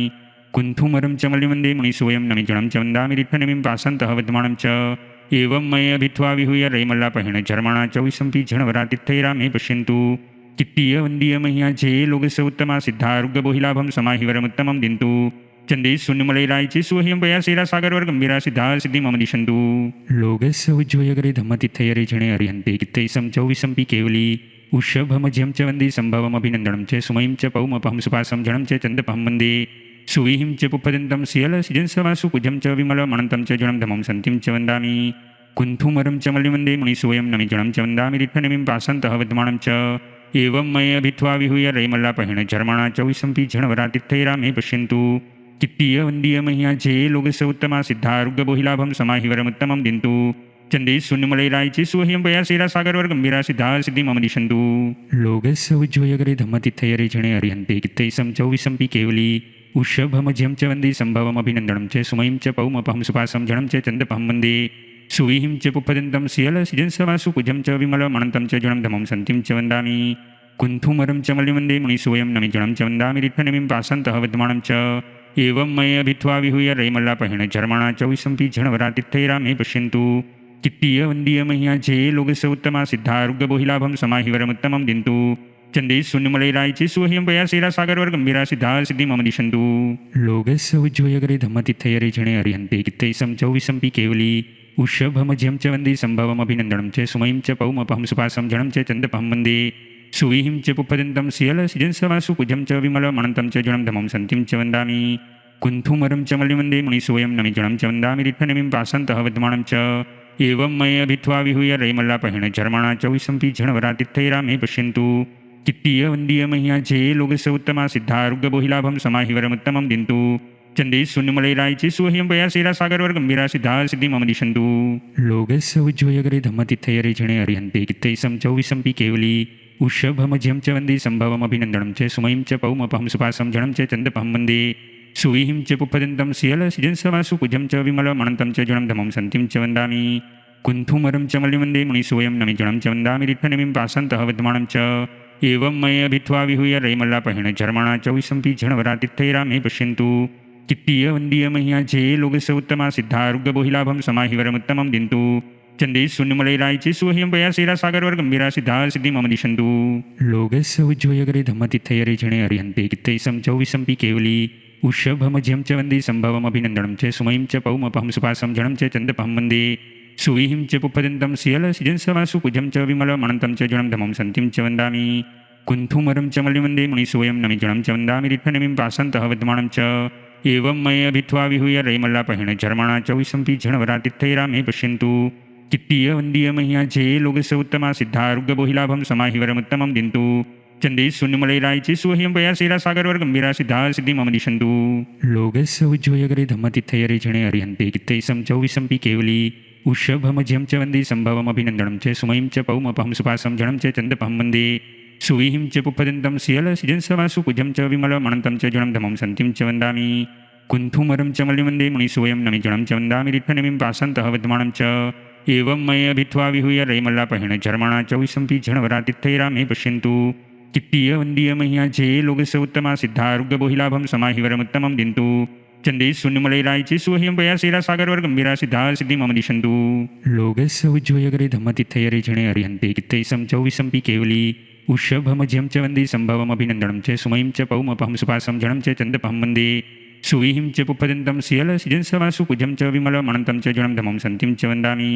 कुन्थुमरं च मल्लिवन्दे मुनिसोऽयं नमि जणं च वन्दामि रित्थनमिं पासन्तः वद्मानं च एवं मय भित्वा विहूय रैमल्लापहेण झर्मणा चौविसंपि झणवरातिथैरामे पश्यन्तु कित्तीय वन्दीय मह्याचे लोकस्य उत्तमा सिद्धारुग्गबोहिलाभं समाहिवरमुत्तमं दिन्तु चंदे शून्यमलैरायचे सुह्यं पयासेरा सागरवर गंभीरा सिद्धा सिद्धि मम दिशन्तु लोकस्य उज्जोयगरे धम्मतिथयरे झणे अरिहन्ते कित्तैसं चौविसंपि केवली उषभमज्यं च वन्दे सम्भवमभिनन्दनं च सुमयं च पौमपहं सुपासं झणं च चन्दपहं वन्दे सुविहिं च पुप्पदन्तं सियलसिजंसवासु कुजं च विमलमणन्तं च जणं धमं सन्तिं च वन्दामि कुन्थुमरं च मल्लिवन्दे मुनिसोऽयं नमि जणं च वन्दामि रित्थनमिं पासन्तः वद्मानं च एवं मय भित्वा विहूय रैमल्लापहेण झर्मणा चौविसंपि झणवरातिथैरामे पश्यन्तु कित्तीय वन्दीय मह्याचे लोकस्य उत्तमा सिद्धारुग्गबोहिलाभं समाहिवरमुत्तमं दिन्तु चंदे शून्यमलैरायचे सुह्यं पयासेरा सागरवर गंभीरा सिद्धा सिद्धि मम दिशन्तु लोकस्य उज्जोयगरे धम्मतिथयरे झणे अरिहन्ते कित्तैसं चौविसंपि केवली उषभमज्यं च वन्दे सम्भवमभिनन्दनं च सुमयं च पौमपहं सुपासं झणं च चन्दपहं वन्दे सुविहिं च पुप्पदन्तं सियलसिजंसवासु कुजं च विमलमणन्तं च जणं धमं सन्तिं च वन्दामि कुन्थुमरं च मल्लिवन्दे मुनिसोऽयं नमि जणं च वन्दामि रित्थनमिं पासन्तः वद्मानं च एवं मय भित्वा विहूय रैमल्लापहेण झर्मणा चौविसंपि झणवरातिथैरामे पश्यन्तु कित्तीय वन्दीय मह्याचे लोकस्य उत्तमा सिद्धारुग्गबोहिलाभं समाहिवरमुत्तमं दिन्तु चंदे शून्यमलैरायचे सुह्यं पयासेरा सागरवर गंभीरा सिद्धा सिद्धि मम दिशन्तु लोकस्य उज्जोयगरे धम्मतिथयरे झणे अरिहन्ते कित्तैसं चौविसंपि केवली उषभमज्यं च वन्दे सम्भवमभिनन्दनं च सुमयं च पौमपहं सुपासं झणं च चन्दपहं वन्दे सुविहिं च पुप्पदन्तं सियलसिजंसवासु कुजं च विमलमणन्तं च जणं धमं सन्तिं च वन्दामि कुन्थुमरं च मल्लिवन्दे मुनिसोऽयं नमि जणं च वन्दामि रित्थनमिं पासन्तः वद्मानं च एवं मय भित्वा विहूय रैमल्लापहेण झर्मणा चौविसंपि झणवरातिथैरामे पश्यन्तु कित्तीय वन्दीय मह्याचे लोकस्य उत्तमा सिद्धारुग्गबोहिलाभं समाहिवरमुत्तमं दिन्तु चंदे शून्यमलैरायचे सुह्यं पयासेरा सागरवर गंभीरा सिद्धा सिद्धि मम दिशन्तु लोकस्य उज्जोयगरे धम्मतिथयरे झणे अरिहन्ते कित्तैसं चौविसंपि केवली उषभमज्यं च वन्दे सम्भवमभिनन्दनं च सुमयं च पौमपहं सुपासं झणं च चन्दपहं वन्दे सुविहिं च पुप्पदन्तं सियलसिजंसवासु कुजं च विमलमणन्तं च जणं धमं सन्तिं च वन्दामि कुन्थुमरं च मल्लिवन्दे मुनिसोऽयं नमि जणं च वन्दामि रित्थनमिं पासन्तः वद्मानं च एवं मय भित्वा विहूय रैमल्लापहेण झर्मणा चौविसंपि झणवरातिथैरामे पश्यन्तु कित्तीय वन्दीय मह्याचे लोकस्य उत्तमा सिद्धारुग्गबोहिलाभं समाहिवरमुत्तमं दिन्तु चंदे शून्यमलैरायचे सुह्यं पयासेरा सागरवर गंभीरा सिद्धा सिद्धि मम दिशन्तु लोकस्य उज्जोयगरे धम्मतिथयरे झणे अरिहन्ते कित्तैसं चौविसंपि केवली उषभमज्यं च वन्दे सम्भवमभिनन्दनं च सुमयं च पौमपहं सुपासं झणं च चन्दपहं वन्दे सुविहिं च पुप्पदन्तं सियलसिजंसवासु कुजं च विमलमणन्तं च जणं धमं सन्तिं च वन्दामि कुन्थुमरं च मल्लिवन्दे मुनिसोऽयं नमि जणं च वन्दामि रित्थनमिं पासन्तः वद्मानं च एवं मय भित्वा विहूय रैमल्लापहेण झर्मणा चौविसंपि झणवरातिथैरामे पश्यन्तु कित्तीय वन्दीय मह्याचे लोकस्य उत्तमा सिद्धारुग्गबोहिलाभं समाहिवरमुत्तमं दिन्तु चंदे शून्यमलैरायचे सुह्यं पयासेरा सागरवर गंभीरा सिद्धा सिद्धि मम दिशन्तु लोकस्य उज्जोयगरे धम्मतिथयरे झणे अरिहन्ते कित्तैसं चौविसंपि केवली उषभमज्यं च वन्दे सम्भवमभिनन्दनं च सुमयं च पौमपहं सुपासं जनं च चन्दपहं वन्दे सुविहिं च पुप्पदन्तं सियलसिजंसवासु कुजं च विमलमणन्तं च जुणं धमं सन्तिं च वन्दामि कुन्थुमरं च मल्लिवन्दे मुनिसुवयं नमिजुणं च वन्दामि रिट्ठनमिं पासन्तः विद्यमानं च एवं मये भित्वा विहूय रैमल्लापहेण झर्मणा च विसम्पि झणवरातिथैरामे पश्यन्तु कित्तीय वन्दीय मह्या जे लोकस्य उत्तमा सिद्धारुग्यबोहिलाभं समाहिवरमुत्तमं दिन्तु चंदे शून्यमलैरायचे सुह्यं पयासेरा सागरवर गंभीरा सिद्धा सिद्धि मम दिशन्तु लोकस्य उज्जोयगरे धम्मतिथयरे जणे अर्यन्ते कित्तैसं चौविसम्पि केवली उषभमज्यं च वन्दे सम्भवमभिनन्दनं च सुमयं च पौमपहं सुपासं जनं च चन्दपहं वन्दे सुविहिं च पुप्पदन्तं सियलसिजंसवासु कुजं च विमलमणन्तं च जुणं धमं सन्तिं च वन्दामि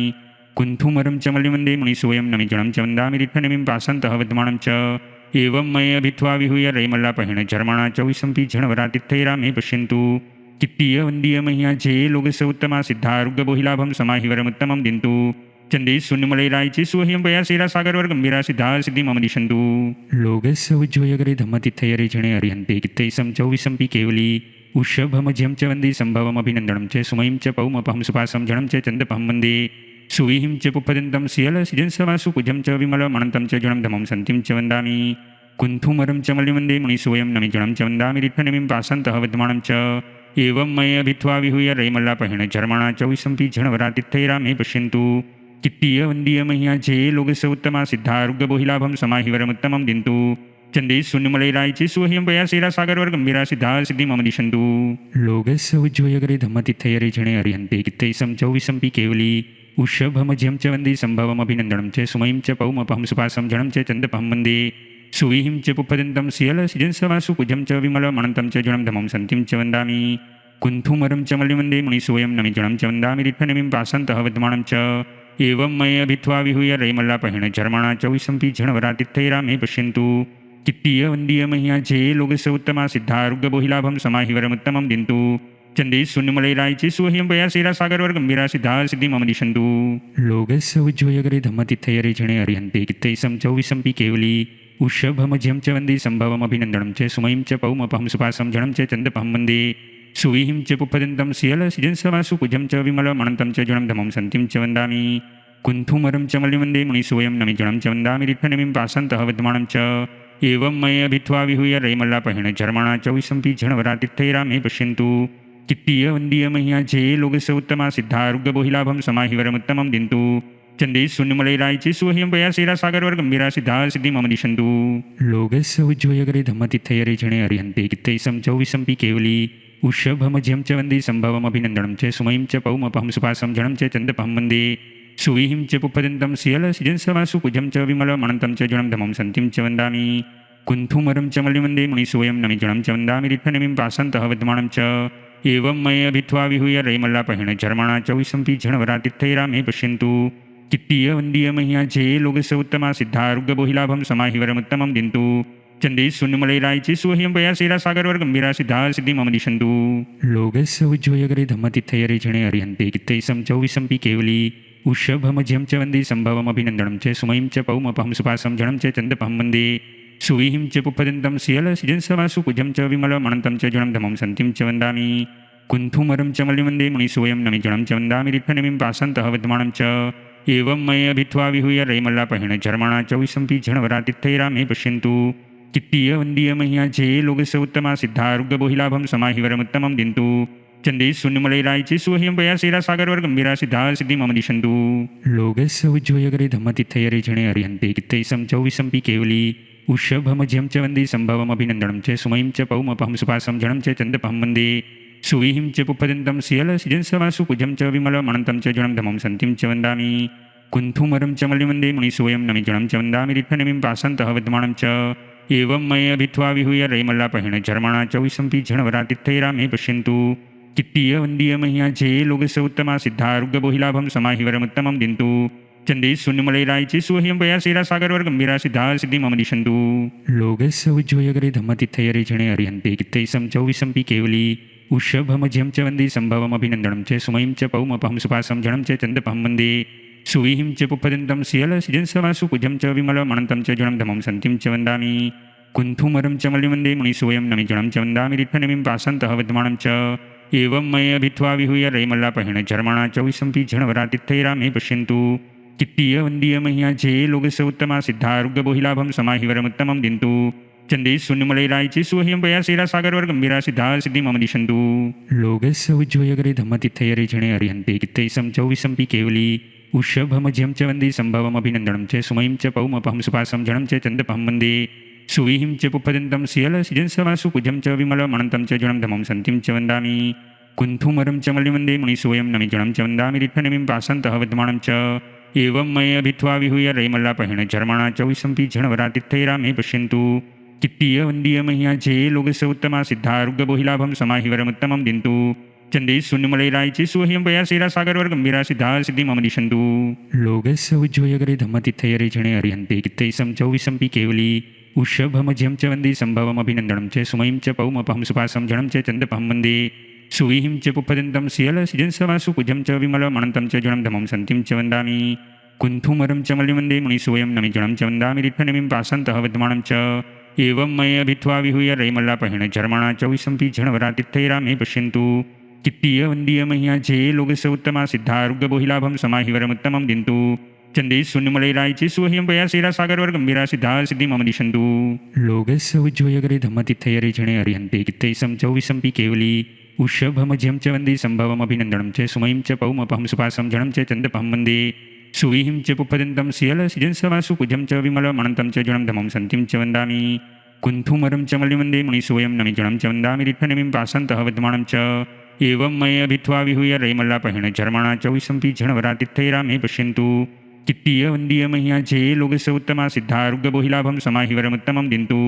कुन्थुमरं च मल्लिवन्दे मुनिसुवयं नमिजुणं च वन्दामि रिट्ठनमिं पासन्तः विद्यमानं च एवं मये भित्वा विहूय रैमल्लापहेण झर्मणा च विसम्पि झणवरातिथैरामे पश्यन्तु कित्तीय वन्दीय मह्या जे लोकस्य उत्तमा सिद्धारुग्यबोहिलाभं समाहिवरमुत्तमं दिन्तु चंदे शून्यमलैरायचे सुह्यं पयासेरा सागरवर गंभीरा सिद्धा सिद्धि मम दिशन्तु लोकस्य उज्जोयगरे धम्मतिथयरे जणे अर्यन्ते कित्तैसं चौविसम्पि केवली उषभमज्यं च वन्दे सम्भवमभिनन्दनं च सुमयं च पौमपहं सुपासं जनं च चन्दपहं वन्दे सुविहिं च पुप्पदन्तं सियलसिजंसवासु कुजं च विमलमणन्तं च जुणं धमं सन्तिं च वन्दामि कुन्थुमरं च मल्लिवन्दे मुनिसुवयं नमिजुणं च वन्दामि रिट्ठनमिं पासन्तः विद्यमानं च एवं मये भित्वा विहूय रैमल्लापहेण झर्मणा च विसम्पि झणवरातिथैरामे पश्यन्तु कित्तीय वन्दीय मह्या जे लोकस्य उत्तमा सिद्धारुग्यबोहिलाभं समाहिवरमुत्तमं दिन्तु चंदे शून्यमलैरायचे सुह्यं पयासेरा सागरवर गंभीरा सिद्धा सिद्धि मम दिशन्तु लोकस्य उज्जोयगरे धम्मतिथयरे जणे अर्यन्ते कित्तैसं चौविसम्पि केवली उषभमज्यं च वन्दे सम्भवमभिनन्दनं च सुमयं च पौमपहं सुपासं जनं च चन्दपहं वन्दे सुविहिं च पुप्पदन्तं सियलसिजंसवासु कुजं च विमलमणन्तं च जुणं धमं सन्तिं च वन्दामि कुन्थुमरं च मल्लिवन्दे मुनिसुवयं नमिजुणं च वन्दामि रिट्ठनमिं पासन्तः विद्यमानं च एवं मये भित्वा विहूय रैमल्लापहेण झर्मणा च विसम्पि झणवरातिथैरामे पश्यन्तु कित्तीय वन्दीय मह्या जे लोकस्य उत्तमा सिद्धारुग्यबोहिलाभं समाहिवरमुत्तमं दिन्तु चंदे शून्यमलैरायचे सुह्यं पयासेरा सागरवर गंभीरा सिद्धा सिद्धि मम दिशन्तु लोकस्य उज्जोयगरे धम्मतिथयरे जणे अर्यन्ते कित्तैसं चौविसम्पि केवली उषभमज्यं च वन्दे सम्भवमभिनन्दनं च सुमयं च पौमपहं सुपासं जनं च चन्दपहं वन्दे सुविहिं च पुप्पदन्तं सियलसिजंसवासु कुजं च विमलमणन्तं च जुणं धमं सन्तिं च वन्दामि कुन्थुमरं च मल्लिवन्दे मुनिसुवयं नमिजुणं च वन्दामि रिट्ठनमिं पासन्तः विद्यमानं च एवं मये भित्वा विहूय रैमल्लापहेण झर्मणा च विसम्पि झणवरातिथैरामे पश्यन्तु कित्तीय वन्दीय मह्या जे लोकस्य उत्तमा सिद्धारुग्यबोहिलाभं समाहिवरमुत्तमं दिन्तु चंदे शून्यमलैरायचे सुह्यं पयासेरा सागरवर गंभीरा सिद्धा सिद्धि मम दिशन्तु लोकस्य उज्जोयगरे धम्मतिथयरे जणे अर्यन्ते कित्तैसं चौविसम्पि केवली उषभमज्यं च वन्दे सम्भवमभिनन्दनं च सुमयं च पौमपहं सुपासं जनं च चन्दपहं वन्दे सुविहिं च पुप्पदन्तं सियलसिजंसवासु कुजं च विमलमणन्तं च जुणं धमं सन्तिं च वन्दामि कुन्थुमरं च मल्लिवन्दे मुनिसुवयं नमिजुणं च वन्दामि रिट्ठनमिं पासन्तः विद्यमानं च एवं मये भित्वा विहूय रैमल्लापहेण झर्मणा च विसम्पि झणवरातिथैरामे पश्यन्तु कित्तीय वन्दीय मह्या जे लोकस्य उत्तमा सिद्धारुग्यबोहिलाभं समाहिवरमुत्तमं दिन्तु चंदे शून्यमलैरायचे सुह्यं पयासेरा सागरवर गंभीरा सिद्धा सिद्धि मम दिशन्तु लोकस्य उज्जोयगरे धम्मतिथयरे जणे अर्यन्ते कित्तैसं चौविसम्पि केवली उषभमज्यं च वन्दे सम्भवमभिनन्दनं च सुमयं च पौमपहं सुपासं जनं च चन्दपहं वन्दे सुविहिं च पुप्पदन्तं सियलसिजंसवासु कुजं च विमलमणन्तं च जुणं धमं सन्तिं च वन्दामि कुन्थुमरं च मल्लिवन्दे मुनिसुवयं नमिजुणं च वन्दामि रिट्ठनमिं पासन्तः विद्यमानं च एवं मये भित्वा विहूय रैमल्लापहेण झर्मणा च विसम्पि झणवरातिथैरामे पश्यन्तु कित्तीय वन्दीय मह्या जे लोकस्य उत्तमा सिद्धारुग्यबोहिलाभं समाहिवरमुत्तमं दिन्तु चंदे शून्यमलैरायचे सुह्यं पयासेरा सागरवर गंभीरा सिद्धा सिद्धि मम दिशन्तु लोकस्य उज्जोयगरे धम्मतिथयरे जणे अर्यन्ते कित्तैसं चौविसम्पि केवली उषभमज्यं च वन्दे सम्भवमभिनन्दनं च सुमयं च पौमपहं सुपासं जनं च चन्दपहं वन्दे सुविहिं च पुप्पदन्तं सियलसिजंसवासु कुजं च विमलमणन्तं च जुणं धमं सन्तिं च वन्दामि कुन्थुमरं च मल्लिवन्दे मुनिसुवयं नमिजुणं च वन्दामि रिट्ठनमिं पासन्तः विद्यमानं च एवं मये भित्वा विहूय रैमल्लापहेण झर्मणा च विसम्पि झणवरातिथैरामे पश्यन्तु कित्तीय वन्दीय मह्या जे लोकस्य उत्तमा सिद्धारुग्यबोहिलाभं समाहिवरमुत्तमं दिन्तु चंदे शून्यमलैरायचे सुह्यं पयासेरा सागरवर गंभीरा सिद्धा सिद्धि मम दिशन्तु लोकस्य उज्जोयगरे धम्मतिथयरे जणे अर्यन्ते कित्तैसं चौविसम्पि केवली उषभमज्यं च वन्दे सम्भवमभिनन्दनं च सुमयं च पौमपहं सुपासं जनं च चन्दपहं वन्दे सुविहिं च पुप्पदन्तं सियलसिजंसवासु कुजं च विमलमणन्तं च जुणं धमं सन्तिं च वन्दामि कुन्थुमरं च मल्लिवन्दे मुनिसुवयं नमिजुणं च वन्दामि रिट्ठनमिं पासन्तः विद्यमानं च एवं मये भित्वा विहूय रैमल्लापहेण झर्मणा चौविसंपि झणवरातिथैरामे पश्यन्तु कित्तीय वन्दीय मह्याचे लोकस्य उत्तमा सिद्धारुग्यबोहिलाभं समाहिवरमुत्तमं दिन्तु चंदे शून्यमलैरायचे सुह्यं पयासेरा सागरवर गंभीरा सिद्धा सिद्धि मम दिशन्तु लोकस्य उज्जोयगरे धम्मतिथयरे जणे अर्यन्ते कित्तैसं चौविसंपि केवली उषभमज्यं च वन्दे सम्भवमभिनन्दनं च सुमयं च पौमपहं सुपासं जनं च चन्दपहं वन्दे सुविहिं च पुप्पदन्तं सियलसिजंसवासु कुजं च विमलमनन्तं च जनं धमं सन्तिं च वन्दामि कुन्थुमरं च मल्लिवन्दे मुनिसोऽयं नमि जनं च वन्दामि रिट्ठनमिं पासन्तः वद्मानं च एवं मये भित्वा विहूय रैमल्लापहेण झर्मणा चौविसंपि झणवरातिथैरामे पश्यन्तु कित्तीय वन्दीय मह्याचे लोकस्य उत्तमा सिद्धारुग्यबोहिलाभं समाहिवरमुत्तमं दिन्तु चंदे शून्यमलैरायचे सुह्यं पयासेरा सागरवर गंभीरा सिद्धा सिद्धि मम दिशन्तु लोकस्य उज्जोयगरे धम्मतिथयरे जणे अर्यन्ते कित्तैसं चौविसंपि केवली उषभमज्यं च वन्दे सम्भवमभिनन्दनं च सुमयं च पौमपहं सुपासं जनं च चन्दपहं वन्दे सुविहिं च पुप्पदन्तं सियलसिजंसवासु कुजं च विमलमनन्तं च जनं धमं सन्तिं च वन्दामि कुन्थुमरं च मल्लिवन्दे मुनिसोऽयं नमि जनं च वन्दामि रिट्ठनमिं पासन्तः वद्मानं च एवं मये भित्वा विहूय रैमल्लापहेण झर्मणा चौविसंपि झणवरातिथैरामे पश्यन्तु कित्तीय वन्दीय मह्याचे लोकस्य उत्तमा सिद्धारुग्यबोहिलाभं समाहिवरमुत्तमं दिन्तु चंदे शून्यमलैरायचे सुह्यं पयासेरा सागरवर गंभीरा सिद्धा सिद्धि मम दिशन्तु लोकस्य उज्जोयगरे धम्मतिथयरे जणे अर्यन्ते कित्तैसं चौविसंपि केवली उषभमज्यं च वन्दे सम्भवमभिनन्दनं च सुमयं च पौमपहं सुपासं जनं च चन्दपहं वन्दे सुविहिं च पुप्पदन्तं सियलसिजंसवासु कुजं च विमलमनन्तं च जनं धमं सन्तिं च वन्दामि कुन्थुमरं च मल्लिवन्दे मुनिसोऽयं नमि जनं च वन्दामि रिट्ठनमिं पासन्तः वद्मानं च एवं मये भित्वा विहूय रैमल्लापहेण झर्मणा चौविसंपि झणवरातिथैरामे पश्यन्तु कित्तीय वन्दीय मह्याचे लोकस्य उत्तमा सिद्धारुग्यबोहिलाभं समाहिवरमुत्तमं दिन्तु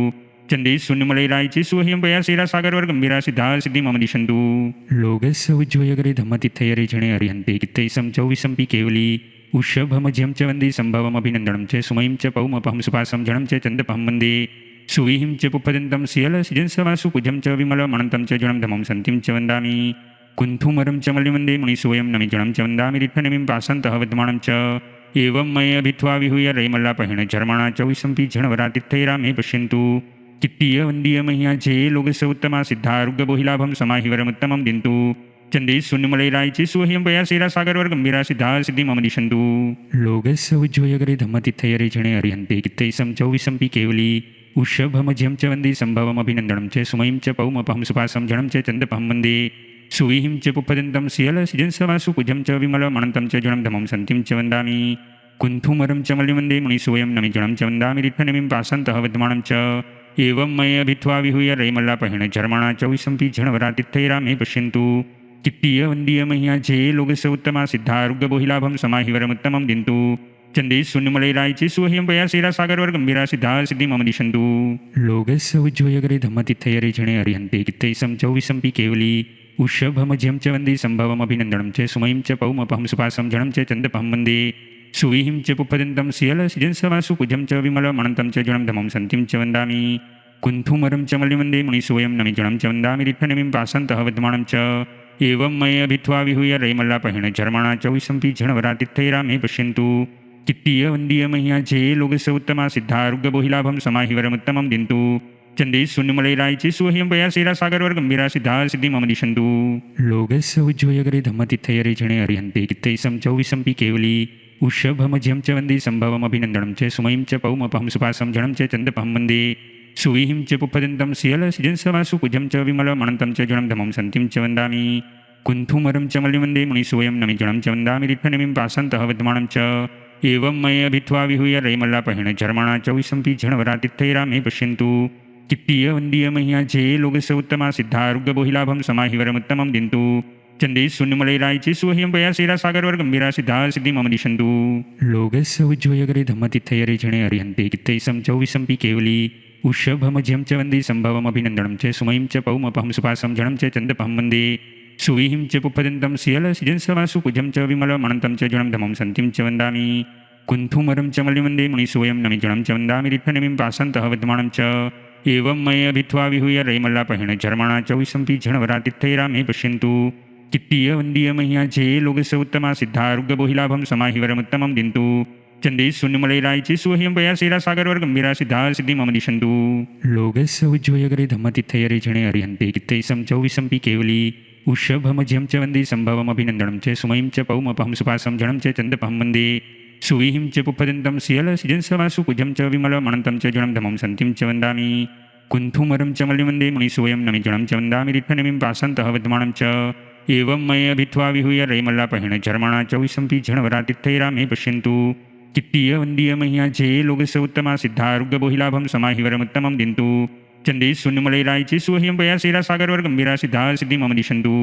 चंदे शून्यमलैरायचे सुह्यं पयासेरा सागरवर गंभीरा सिद्धा सिद्धि मम दिशन्तु लोकस्य उज्जोयगरे धम्मतिथयरे जणे अर्यन्ते कित्तैसं चौविसंपि केवली उषभमज्यं च वन्दे सम्भवमभिनन्दनं च सुमयं च पौमपहं सुपासं जनं च चन्दपहं वन्दे सुविहिं च पुप्पदन्तं सियलसिजंसवासु कुजं च विमलमनन्तं च जनं धमं सन्तिं च वन्दामि कुन्थुमरं च मल्लिवन्दे मुनिसोऽयं नमि जनं च वन्दामि रिट्ठनमिं पासन्तः वद्मानं च एवं मये भित्वा विहूय रैमल्लापहेण झर्मणा चौविसंपि झणवरातिथैरामे पश्यन्तु कित्तीय वन्दीय मह्याचे लोकस्य उत्तमा सिद्धारुग्यबोहिलाभं समाहिवरमुत्तमं दिन्तु चंदे शून्यमलैरायचे सुह्यं पयासेरा सागरवर गंभीरा सिद्धा सिद्धि मम दिशन्तु लोकस्य उज्जोयगरे धम्मतिथयरे जणे अर्यन्ते कित्तैसं चौविसंपि केवली उषभमज्यं च वन्दे सम्भवमभिनन्दनं च सुमयं च पौमपहं सुपासं जनं च चन्दपहं वन्दे सुविहिं च पुप्पदन्तं सियलसिजंसवासु कुजं च विमलमनन्तं च जनं धमं सन्तिं च वन्दामि कुन्थुमरं च मल्लिवन्दे मुनिसोऽयं नमि जनं च वन्दामि रिट्ठनमिं पासन्तः वद्मानं च एवं मये भित्वा विहूय रैमल्लापहेण झर्मणा चौविसंपि झणवरातिथैरामे पश्यन्तु कित्तीय वन्दीय मह्याचे लोकस्य उत्तमा सिद्धारुग्यबोहिलाभं समाहिवरमुत्तमं दिन्तु चंदे शून्यमलैरायचे सुह्यं पयासेरा सागरवर गंभीरा सिद्धा सिद्धि मम दिशन्तु लोकस्य उज्जोयगरे धम्मतिथयरे जणे अर्यन्ते कित्तैसं चौविसंपि केवली उषभमज्यं च वन्दे सम्भवमभिनन्दनं च सुमयं च पौमपहं सुपासं जनं च चन्दपहं वन्दे सुविहिं च पुप्पदन्तं सियलसिजंसवासु कुजं च विमलमनन्तं च जनं धमं सन्तिं च वन्दामि कुन्थुमरं च मल्लिवन्दे मुनिसोऽयं नमि जनं च वन्दामि रिट्ठनमिं पासन्तः वद्मानं च एवं मये भित्वा विहूय रैमल्लापहेण झर्मणा चौविसंपि झणवरातिथैरामे पश्यन्तु कित्तीय वन्दीय मह्याचे लोकस्य उत्तमा सिद्धारुग्यबोहिलाभं समाहिवरमुत्तमं दिन्तु चंदे शून्यमलैरायचे सुह्यं पयासेरा सागरवर गंभीरा सिद्धा सिद्धि मम दिशन्तु लोकस्य उज्जोयगरे धम्मतिथयरे जणे अर्यन्ते कित्तैसं चौविसंपि केवली उषभमज्यं च वन्दे सम्भवमभिनन्दनं च सुमयं च पौमपहं सुपासं जनं च चन्दपहं वन्दे सुविहिं च पुप्पदन्तं सियलसिजंसवासु कुजं च विमलमनन्तं च जनं धमं सन्तिं च वन्दामि कुन्थुमरं च मल्लिवन्दे मुनिसोऽयं नमि जनं च वन्दामि रिट्ठनमिं पासन्तः वद्मानं च एवं मये भित्वा विहूय रैमल्लापहेण झर्मणा चौविसंपि झणवरातिथैरामे पश्यन्तु कित्तीय वन्दीय मह्याचे लोकस्य उत्तमा सिद्धारुग्यबोहिलाभं समाहिवरमुत्तमं दिन्तु चंदे शून्यमलैरायचे सुह्यं पयासेरा सागरवर गंभीरा सिद्धा सिद्धि मम दिशन्तु लोकस्य उज्जोयगरे धम्मतिथयरे जणे अर्यन्ते कित्तैसं चौविसंपि केवली उषभमज्यं च वन्दे सम्भवमभिनन्दनं च सुमयं च पौमपहं सुपासं जनं च चन्दपहं वन्दे सुविहिं च पुप्पदन्तं सियलसिजंसवासु कुजं च विमलमनन्तं च जनं धमं सन्तिं च वन्दामि कुन्थुमरं च मल्लिवन्दे मुनिसोऽयं नमि जनं च वन्दामि रिट्ठनमिं पासन्तः वद्मानं च एवं मये भित्वा विहूय रैमल्लापहेण झर्मणा चौविसंपि झणवरातिथैरामे पश्यन्तु कित्तीय वन्दीय मह्याचे लोकस्य उत्तमा सिद्धारुग्यबोहिलाभं समाहिवरमुत्तमं दिन्तु चंदे शून्यमलैरायचे सुह्यं पया सेरासागरवर्गम्भीरा सिद्धा सिद्धि मम दिशन्तु लोकस्य उज्जोयगरे धम्मतिथयरे जणे अर्यन्ते कित्तैसं चौविसंपि केवली उषभमज्यं च वन्दे सम्भवमभिनन्दनं च सुमयं च पौमपहं सुपासं जनं च चन्दपहं वन्दे सुविहिं च पुप्पदन्तं सियलसिजंसवासु कुजं च विमलमनन्तं च जनं धमं सन्तिं च वन्दामि कुन्थुमरं च मल्लिवन्दे मुनिसोऽयं नमि जनं च वन्दामि रिट्ठनिमिं पासन्तः विद्यमानं च एवं मये अभित्वा विहूय रैमल्लापहेण झर्मणा चौविसंपि झणवरातिथैरा मे पश्यन्तु कित्तीय वन्दीय मह्या जे लोकस्य उत्तमा सिद्धारुग्गबोहिलाभं समाहिवरमुत्तमं दिन्तु चंदे शून्यमलैरायचे सुह्यं पया सेरासागरवर्गम्भीरा सिद्धा सिद्धि मम दिशन्तु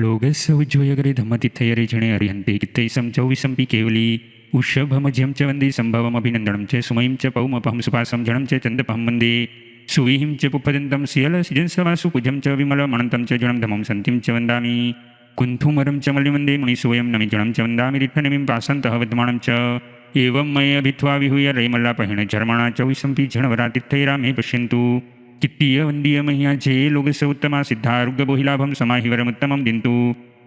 लोकस्य उज्जोयगरे धम्मतिथयरे जणे अर्यन्ते कित्तैसं चौविसंपि केवली उषभमज्यं च वन्दे सम्भवमभिनन्दनं च सुमयं च पौमपहं सुपासं जनं च चन्दपहं वन्दे सुविहिं च पुप्पदन्तं सियलसिजंसवासु कुजं च विमलमनन्तं च जनं धमं सन्तिं च वन्दामि कुन्थुमरं च मल्लिवन्दे मुनिसोऽयं नमि जनं च वन्दामि रिट्ठनिमिं पासन्तः विद्यमानं च एवं मये अभित्वा विहूय रैमल्लापहेण झर्मणा चौविसंपि झणवरातिथैरा मे पश्यन्तु कित्तीय वन्दीय मह्या जे लोकस्य उत्तमा सिद्धारुग्गबोहिलाभं समाहिवरमुत्तमं दिन्तु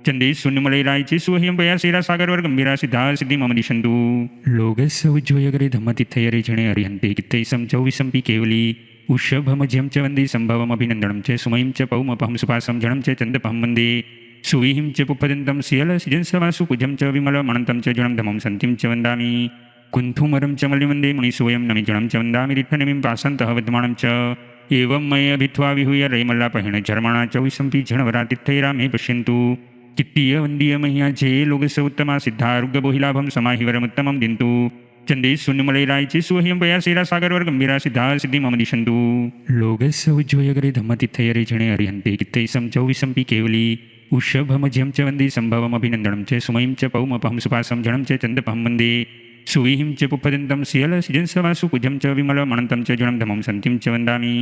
चंदे शून्यमलैरायचे सुह्यं पया सेरासागरवर्गम्भीरा सिद्धा सिद्धि मम दिशन्तु लोकस्य उज्जोयगरे धम्मतिथयरे जणे अर्यन्ते कित्तैसं चौविसंपि केवली उषभमज्यं च वन्दे सम्भवमभिनन्दनं च सुमयं च पौमपहं सुपासं जनं च चन्दपहं वन्दे सुविहिं च पुप्पदन्तं सियलसिजंसवासु कुजं च विमलमनन्तं च जनं धमं सन्तिं च वन्दामि कुन्थुमरं च मल्लिवन्दे मुनिसोऽयं नमि जनं च वन्दामि रिट्ठनिमिं पासन्तः विद्यमानं च एवं मये अभित्वा विहूय रैमल्लापहेण झर्मणा चौविसंपि झणवरातिथैरा मे पश्यन्तु कित्तीय वन्दीय मह्या जे लोकस्य उत्तमा सिद्धारुग्गबोहिलाभं समाहिवरमुत्तमं दिन्तु चंदे शून्यमलैरायचे सुह्यं पया सेरासागरवर्गम्भीरा सिद्धा सिद्धि मम दिशन्तु लोकस्य उज्जोयगरे धम्मतिथयरे जणे अर्यन्ते कित्तैसं चौविसंपि केवली उषभमज्यं च वन्दे सम्भवमभिनन्दनं च सुमयं च पौमपहं सुपासं जनं च चन्दपहं वन्दे सुविहिं च पुप्पदन्तं सियलसिजंसवासु कुजं च विमलमनन्तं च जनं धमं सन्तिं च वन्दामि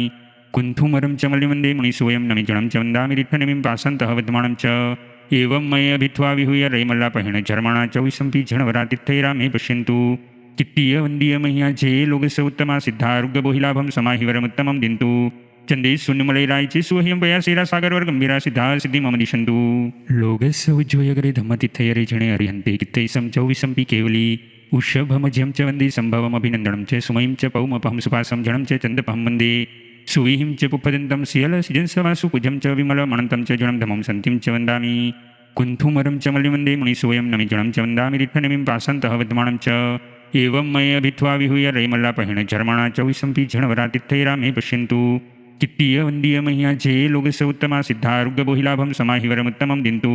कुन्थुमरं च मल्लिवन्दे मुनिसोऽयं नमि जनं च वन्दामि रिट्ठनिमिं पासन्तः विद्यमानं च एवं मये अभित्वा विहूय रैमल्लापहेण झर्मणा चौविसंपि झणवरातिथैरा मे पश्यन्तु कित्तीय वन्दीय मह्या जे लोकस्य उत्तमा सिद्धारुग्गबोहिलाभं समाहिवरमुत्तमं दिन्तु चंदे शून्यमलैरायचे सुह्यं पया सेरासागरवर्गम्भीरा सिद्धा सिद्धि मम दिशन्तु लोकस्य उज्जोयगरे धम्मतिथयरे जणे अर्यन्ते कित्तैसं चौविसंपि केवली उषभमज्यं च वन्दे सम्भवमभिनन्दनं च सुमयं च पौमपहं सुपासं जनं च चन्दपहं वन्दे सुविहिं च पुप्पदन्तं सियलसिजंसवासु कुजं च विमलमनन्तं च जनं धमं सन्तिं च वन्दामि कुन्थुमरं च मल्लिवन्दे मुनिसोऽयं नमि जनं च वन्दामि रिट्ठनिमिं पासन्तः विद्यमानं च एवं मये अभित्वा विहूय रैमल्लापहेण झर्मणा चौविसंपि झणवरातिथैरा मे पश्यन्तु कित्तीय वन्दीय मह्या जे लोकस्य उत्तमा सिद्धारुग्गबोहिलाभं समाहिवरमुत्तमं दिन्तु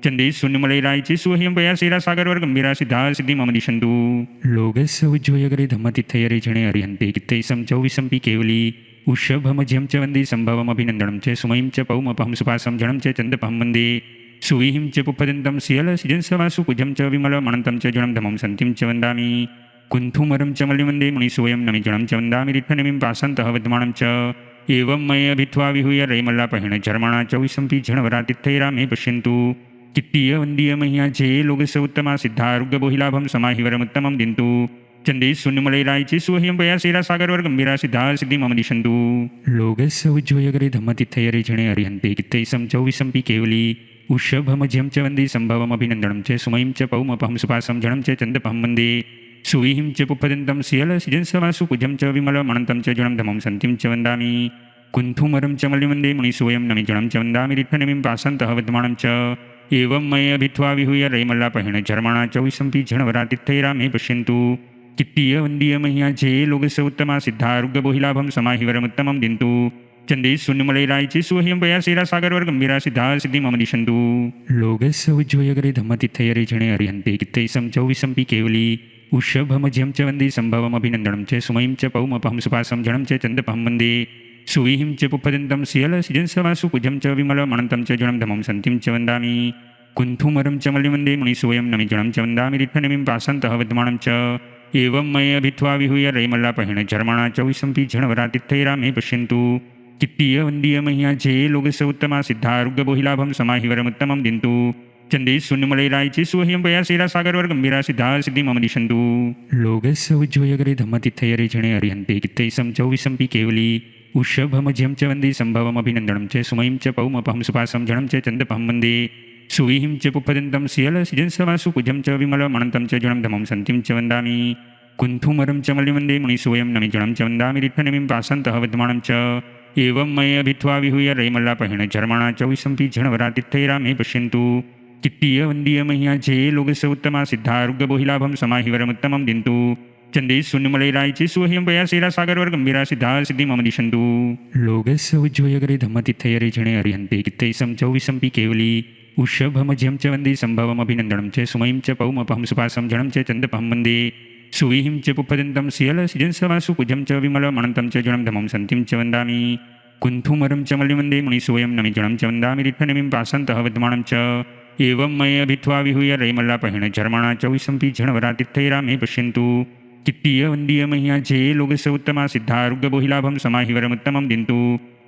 चंदे शून्यमलैरायचे सुह्यं पया सेरासागरवर्गम्भीरा सिद्धा सिद्धि मम दिशन्तु लोकस्य उज्जोयगरे धम्मतिथयरे जणे अर्यन्ते कित्तैसं चौविसंपि केवली उषभमज्यं च वन्दे सम्भवमभिनन्दनं च सुमयं च पौमपहं सुपासं जनं च चन्दपहं वन्दे सुविहिं च पुप्पदन्तं सियलसिजंसवासु कुजं च विमलमनन्तं च जनं धमं सन्तिं च वन्दामि कुन्थुमरं च मल्लिवन्दे मुनिसोऽयं नमि जनं च वन्दामि रिट्ठनिमिं पासन्तः विद्यमानं च एवं मये अभित्वा विहूय रैमल्लापहेण झर्मणा चौविसंपि झणवरातिथैरा मे पश्यन्तु कित्तीय वन्दीय मह्या जे लोकस्य उत्तमा सिद्धारुग्गबोहिलाभं समाहिवरमुत्तमं दिन्तु चंदे शून्यमलैरायचे सुह्यं पया सेरासागरवर्गम्भीरा सिद्धा सिद्धि मम दिशन्तु लोकस्य उज्जोयगरे धम्मतिथयरे जणे अर्यन्ते कित्तैसं चौविसंपि केवली उषभमज्यं च वन्दे सम्भवमभिनन्दनं च सुमयं च पौमपहं सुपासं जनं च चन्दपहं वन्दे सुविहिं च पुप्पदन्तं सियलसिजंसवासु कुजं च विमलमनन्तं च जनं धमं सन्तिं च वन्दामि कुन्थुमरं च मल्लिवन्दे मुनिसोऽयं नमि जनं च वन्दामि रिट्ठनिमिं पासन्तः विद्यमानं च एवं मये अभित्वा विहूय रैमल्लापहेण झर्मणा चौविसंपि झणवरातिथैरा मे पश्यन्तु कित्तीय वन्दीय मह्या जे लोकस्य उत्तमा सिद्धारुग्गबोहिलाभं समाहिवरमुत्तमं दिन्तु चंदे शून्यमलैरायचे सुह्यं पया सेरासागरवर्गम्भीरा सिद्धा सिद्धि मम दिशन्तु लोकस्य उज्जोयगरे धम्मतिथयरे जणे अर्यन्ते कित्तैसं चौविसंपि केवली उषभमज्यं च वन्दे सम्भवमभिनन्दनं च सुमयं च पौमपहं सुपासं जनं च चन्दपहं वन्दे सुविहिं च पुप्पदन्तं सियलसिजंसवासु कुजं च विमलमनन्तं च जनं धमं सन्तिं च वन्दामि कुन्थुमरं च मल्लिवन्दे मुनिसोऽयं नमि जनं च वन्दामि रिट्ठनिमिं पासन्तः विद्यमानं च एवं मये अभित्वा विहूय रैमल्लापहेण झर्मणा चौविसंपि झणवरातिथैरा मे पश्यन्तु कित्तीय वन्दीय मह्या जे लोकस्य उत्तमा सिद्धारुग्गबोहिलाभं समाहिवरमुत्तमं दिन्तु चंदे शून्यमलैरायचे सुह्यं पया सेरासागरवर्गम्भीरा सिद्धा सिद्धि मम दिशन्तु लोकस्य उज्जोयगरे धम्मतिथयरे जणे अर्यन्ते कित्तैसं चौविसंपि केवली उषभमज्यं च वन्दे सम्भवमभिनन्दनं च सुमयं च पौमपहं सुपासं जनं च चन्दपहं वन्दे सुविहिं च पुप्पदन्तं सियलसिजंसवासु कुजं च विमलमनन्तं च जनं धमं सन्तिं च वन्दामि कुन्थुमरं च मल्लिमन्दे मुनिसोऽयं नमिजनं च वन्दामि रिट्ठनिमिं पासन्तः विद्वानं च एवं मये अभित्वा विहूय रैमल्लापहेण झर्मणा च विसम्पि झणवरातिथैरामे पश्यन्तु कित्तीय वन्दीय मह्या जे लोकस्य उत्तमा सिद्धारुग्यबोहिलाभं समाहिवरमुत्तमं दिन्तु चंदे शून्यमलैरायचे सुह्यं पयासेरा सागरवर गंभीरा सिद्धा सिद्धि मम दिशन्तु लोकस्य उज्जोयगरे धम्मतिथयरे जणे अरिहन्ते कित्तैसं च विसम्पि केवली उषभमज्यं च वन्दे सम्भवमभिनन्दनं च सुमयं च पौमपहं सुपासं जनं च चन्दपहं वन्दे सुविहिं च पुप्पदन्तं सियलसिजंसवासु कुजं च विमलमनन्तं च जनं धमं सन्तिं च वन्दामि कुन्थुमरं च मल्लिमन्दे मुनिसोऽयं नमिजनं च वन्दामि रिट्ठनिमिं पासन्तः विद्वानं च एवं मये अभित्वा विहूय रैमल्लापहेण झर्मणा च विसम्पि झणवरातिथैरामे पश्यन्तु कित्तीय वन्दीय मह्या जे लोकस्य उत्तमा सिद्धारुग्यबोहिलाभं समाहिवरमुत्तमं दिन्तु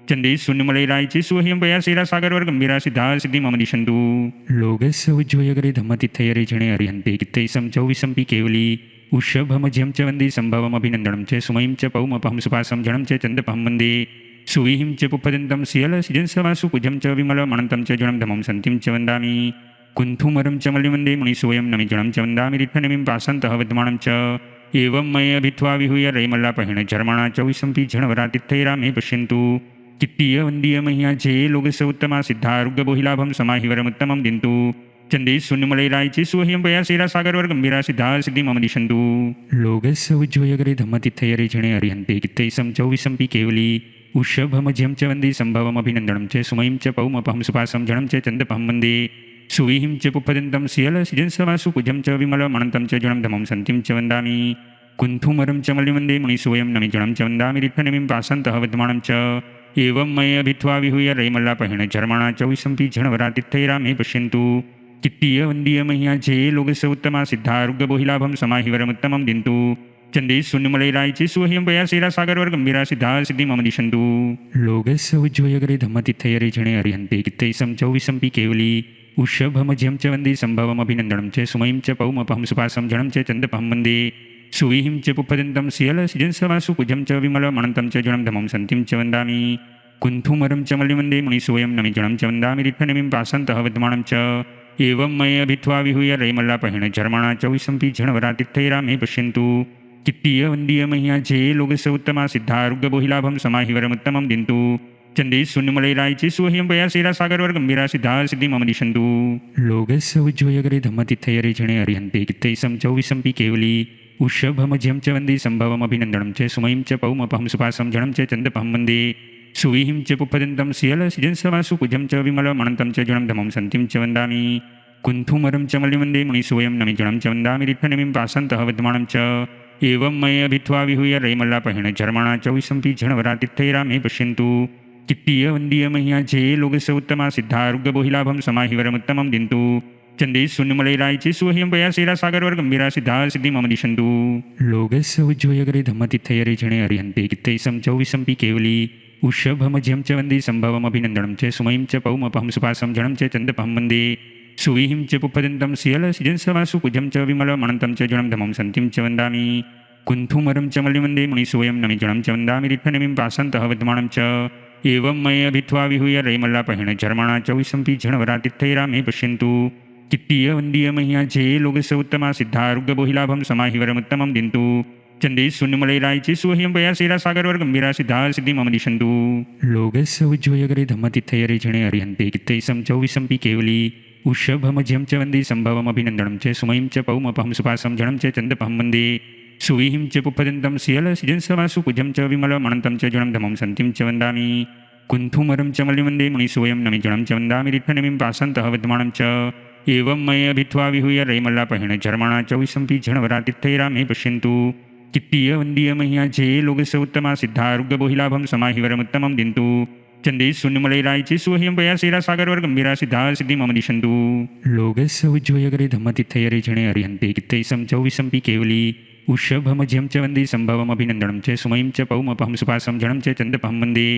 चंदे शून्यमलैरायचे सुह्यं पयासेरा सागरवर गंभीरा सिद्धा सिद्धि मम दिशन्तु लोकस्य उज्जोयगरे धम्मतिथयरे जणे अरिहन्ते कित्तैसं च विसम्पि केवली उषभमज्यं च वन्दे सम्भवमभिनन्दनं च सुमयं च पौमपहं सुपासं जनं च चन्दपहं वन्दे सुविहिं च पुप्पदन्तं सियलसिजंसवासु कुजं च विमलमनन्तं च जनं धमं सन्तिं च वन्दामि कुन्थुमरं च मल्लिमन्दे मुनिसोऽयं नमिजनं च वन्दामि रिट्ठनिमिं पासन्तः विद्वानं च एवं मये अभित्वा विहूय रैमल्लापहेण झर्मणा च विसम्पि झणवरातिथैरामे पश्यन्तु कित्तीय वन्दीय मह्या जे लोकस्य उत्तमा सिद्धारुग्यबोहिलाभं समाहिवरमुत्तमं दिन्तु चंदे शून्यमलैरायचे सुह्यं पयासेरा सागरवर गंभीरा सिद्धा सिद्धि मम दिशन्तु लोकस्य उज्जोयगरे धम्मतिथयरे जणे अरिहन्ते कित्तैसं च विसम्पि केवली उषभमज्यं च वन्दे सम्भवमभिनन्दनं च सुमयं च पौमपहं सुपासं जनं च चन्दपहं वन्दे सुविहिं च पुप्पदन्तं सियलसिजंसवासु कुजं च विमलमनन्तं च जनं धमं सन्तिं च वन्दामि कुन्थुमरं च मल्लिमन्दे मुनिसोऽयं नमिजनं च वन्दामि रिट्ठनिमिं पासन्तः विद्वानं च एवं मये अभित्वा विहूय रैमल्लापहेण झर्मणा च विसम्पि झणवरातिथैरामे पश्यन्तु कित्तीय वन्दीय मह्या जे लोकस्य उत्तमा सिद्धारुग्यबोहिलाभं समाहिवरमुत्तमं दिन्तु चंदे शून्यमलैरायचे सुह्यं पयासेरा सागरवर गंभीरा सिद्धा सिद्धि मम दिशन्तु लोकस्य उज्जोयगरे धम्मतिथयरे जणे अरिहन्ते कित्तैसं च विसम्पि केवली उषभमज्यं च वन्दे सम्भवमभिनन्दनं च सुमयं च पौमपहं सुपासं जनं च चन्दपहं वन्दे सुविहिं च पुप्पदन्तं सियलसिजंसवासु कुजं च विमलमनन्तं च जनं धमं सन्तिं च वन्दामि कुन्थुमरं च मल्लिमन्दे मुनिसोऽयं नमिजनं च वन्दामि रिट्ठनिमिं पासन्तः विद्वानं च एवं मये अभित्वा विहूय रैमल्लापहेण झर्मणा च विसम्पि झणवरातिथैरामे पश्यन्तु कित्तीय वन्दीय मह्या जे लोकस्य उत्तमा सिद्धारुग्यबोहिलाभं समाहिवरमुत्तमं दिन्तु चंदे शून्यमलैरायचे सुह्यं पयासेरा सागरवर गंभीरा सिद्धा सिद्धि मम दिशन्तु लोकस्य उज्जोयगरे धम्मतिथयरे जणे अरिहन्ते कित्तैसं च विसम्पि केवली उषभमज्यं च वन्दे सम्भवमभिनन्दनं च सुमयं च पौमपहं सुपासं जनं च चन्दपहं वन्दे सुविहिं च पुप्पदन्तं सियलसिजंसवासु कुजं च विमलमनन्तं च जनं धमं सन्तिं च वन्दामि कुन्थुमरं च मल्लिमन्दे मुनिसोऽयं नमिजनं च वन्दामि रिट्ठनिमिं पासन्तः विद्वानं च एवं मये अभित्वा विहूय रैमल्लापहेण झर्मणा च विसम्पि झणवरातिथैरामे पश्यन्तु कित्तीय वन्दीय मह्या जे लोकस्य उत्तमा सिद्धारुग्यबोहिलाभं समाहिवरमुत्तमं दिन्तु चंदे शून्यमलैरायचे सुह्यं पयासेरा सागरवर गंभीरा सिद्धा सिद्धि मम दिशन्तु लोकस्य उज्जोयगरे धम्मतिथयरे जणे अरिहन्ते कित्तैसं च विसम्पि केवली उषभमज्यं च वन्दे सम्भवमभिनन्दनं च सुमयं च पौमपहं सुपासं जनं च चन्दपहं वन्दे सुविहिं च पुप्पदन्तं सियलसिजंसवासु कुजं च विमलमनन्तं च जनं धमं सन्तिं च वन्दामि कुन्थुमरं च मल्लिमन्दे मुनिसोऽयं नमिजनं च वन्दामि रिट्ठनिमिं पासन्तः विद्वानं च एवं मये अभित्वा विहूय रैमल्लापहेण झर्मणा च विसम्पि झणवरातिथैरामे पश्यन्तु कित्तीय वन्दीय मह्या जे लोकस्य उत्तमा सिद्धारुग्यबोहिलाभं समाहिवरमुत्तमं दिन्तु चंदे शून्यमलैरायचे सुह्यं पयासेरा सागरवर गंभीरा सिद्धा सिद्धि मम दिशन्तु लोकस्य उज्जोयगरे धम्मतिथयरे जणे अरिहन्ते कित्तैसं च विसम्पि केवली उषभमज्यं च वन्दे सम्भवमभिनन्दनं च सुमयं च पौमपहं सुपासं जनं च चन्दपहं वन्दे सुविहिं च पुप्पदन्तं सियलसिजंसवासु कुजं च विमलमनन्तं च जनं धमं सन्तिं च वन्दामि कुन्थुमरं च मल्लिमन्दे मुनिसोऽयं नमिजनं च वन्दामि रिट्ठनिमिं पासन्तः विद्वानं च एवं मये अभित्वा विहूय रैमल्लापहेण झर्मणा च विसम्पि झणवरातिथैरामे पश्यन्तु कित्तीय वन्दीय मह्या जे लोकस्य उत्तमा सिद्धारुग्यबोहिलाभं समाहिवरमुत्तमं दिन्तु चंदे शून्यमलैरायचे सुह्यं पयासेरा सागरवर गंभीरा सिद्धा सिद्धि मम दिशन्तु लोकस्य उज्जोयगरे धम्मतिथयरे जणे अरिहन्ते कित्तैसं च विसम्पि केवली उषभमज्यं च वन्दे सम्भवमभिनन्दनं च सुमयं च पौमपहं सुपासं जनं च चन्दपहं वन्दे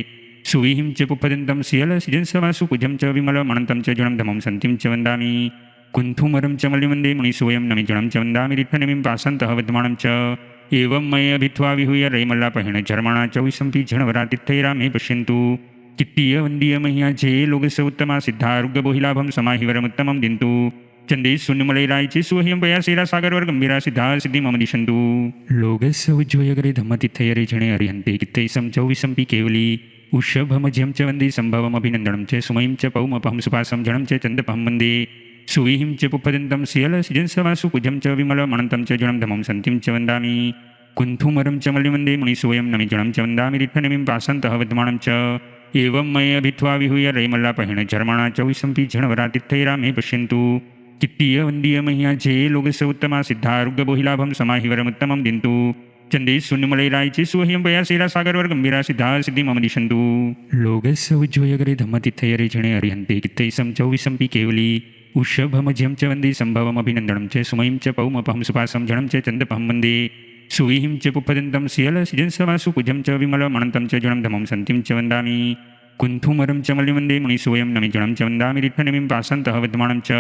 सुविहिं च पुप्पदन्तं सियलसिजंसवासु कुजं च विमलमनन्तं च जनं धमं सन्तिं च वन्दामि कुन्थुमरं च मल्लिमन्दे मुनिसोऽयं नमिजनं च वन्दामि रिट्ठनिमिं पासन्तः विद्वानं च एवं मये अभित्वा विहूय रैमल्लापहेण झर्मणा च विसम्पि झणवरातिथैरामे पश्यन्तु कित्तीय वन्दीय मह्या जे लोकस्य उत्तमा सिद्धारुग्यबोहिलाभं समाहिवरमुत्तमं दिन्तु चंदे शून्यमलैराय चे सुह्यं पया सेरा सागरवर गंभीरा सिद्धा सिद्धि मम दिशन्तु लोकस्य उज्जोयगरे धम्मतिथयरे जणे अर्यन्ते कित्तैसं चौविसंपि केवली उषभमज्यं च वन्दे सम्भवमभिनन्दनं च सुमयं च पौमपहं सुपासं जनं च चन्दपहं वन्दे सुविहिं च पुप्पदन्तं सियलसिजंसवासु कुजं च विमलमनन्तं च जुणं धमं सन्तिं च वन्दामि कुन्थुमरं च मल्लिवन्दे मुनिसुवयं नमि जुणं च वन्दामि रित्थनमिं पासन्तः विद्यमानं च एवं मय भित्वा विहूय रैमल्लापहेण झर्मणा चौविसंपि झणवरातिथैरामे पश्यन्तु कित्तीय वन्दीय मह्या जे लोकस्य उत्तमा सिद्धारुग्यबोहिलाभं समाहिवरमुत्तमं दिन्तु चंदे शून्यमलैराय चे सुह्यं पया सेरा सागरवर गंभीरा सिद्धा सिद्धि मम दिशन्तु लोकस्य उज्जोयगरे धम्मतिथयरे जणे अर्यन्ते कित्तैसं चौविसंपि केवली उषभमज्यं च वन्दे सम्भवमभिनन्दनं च सुमयं च पौमपहं सुपासं जनं च चन्दपहं वन्दे सुविहिं च पुप्पदन्तं सियलसिजंसवासु कुजं च विमलमनन्तं च जुणं धमं सन्तिं च वन्दामि कुन्थुमरं च मल्लिवन्दे मुनिसुवयं नमि जुणं च वन्दामि रित्थनमिं पासन्तः विद्यमानं च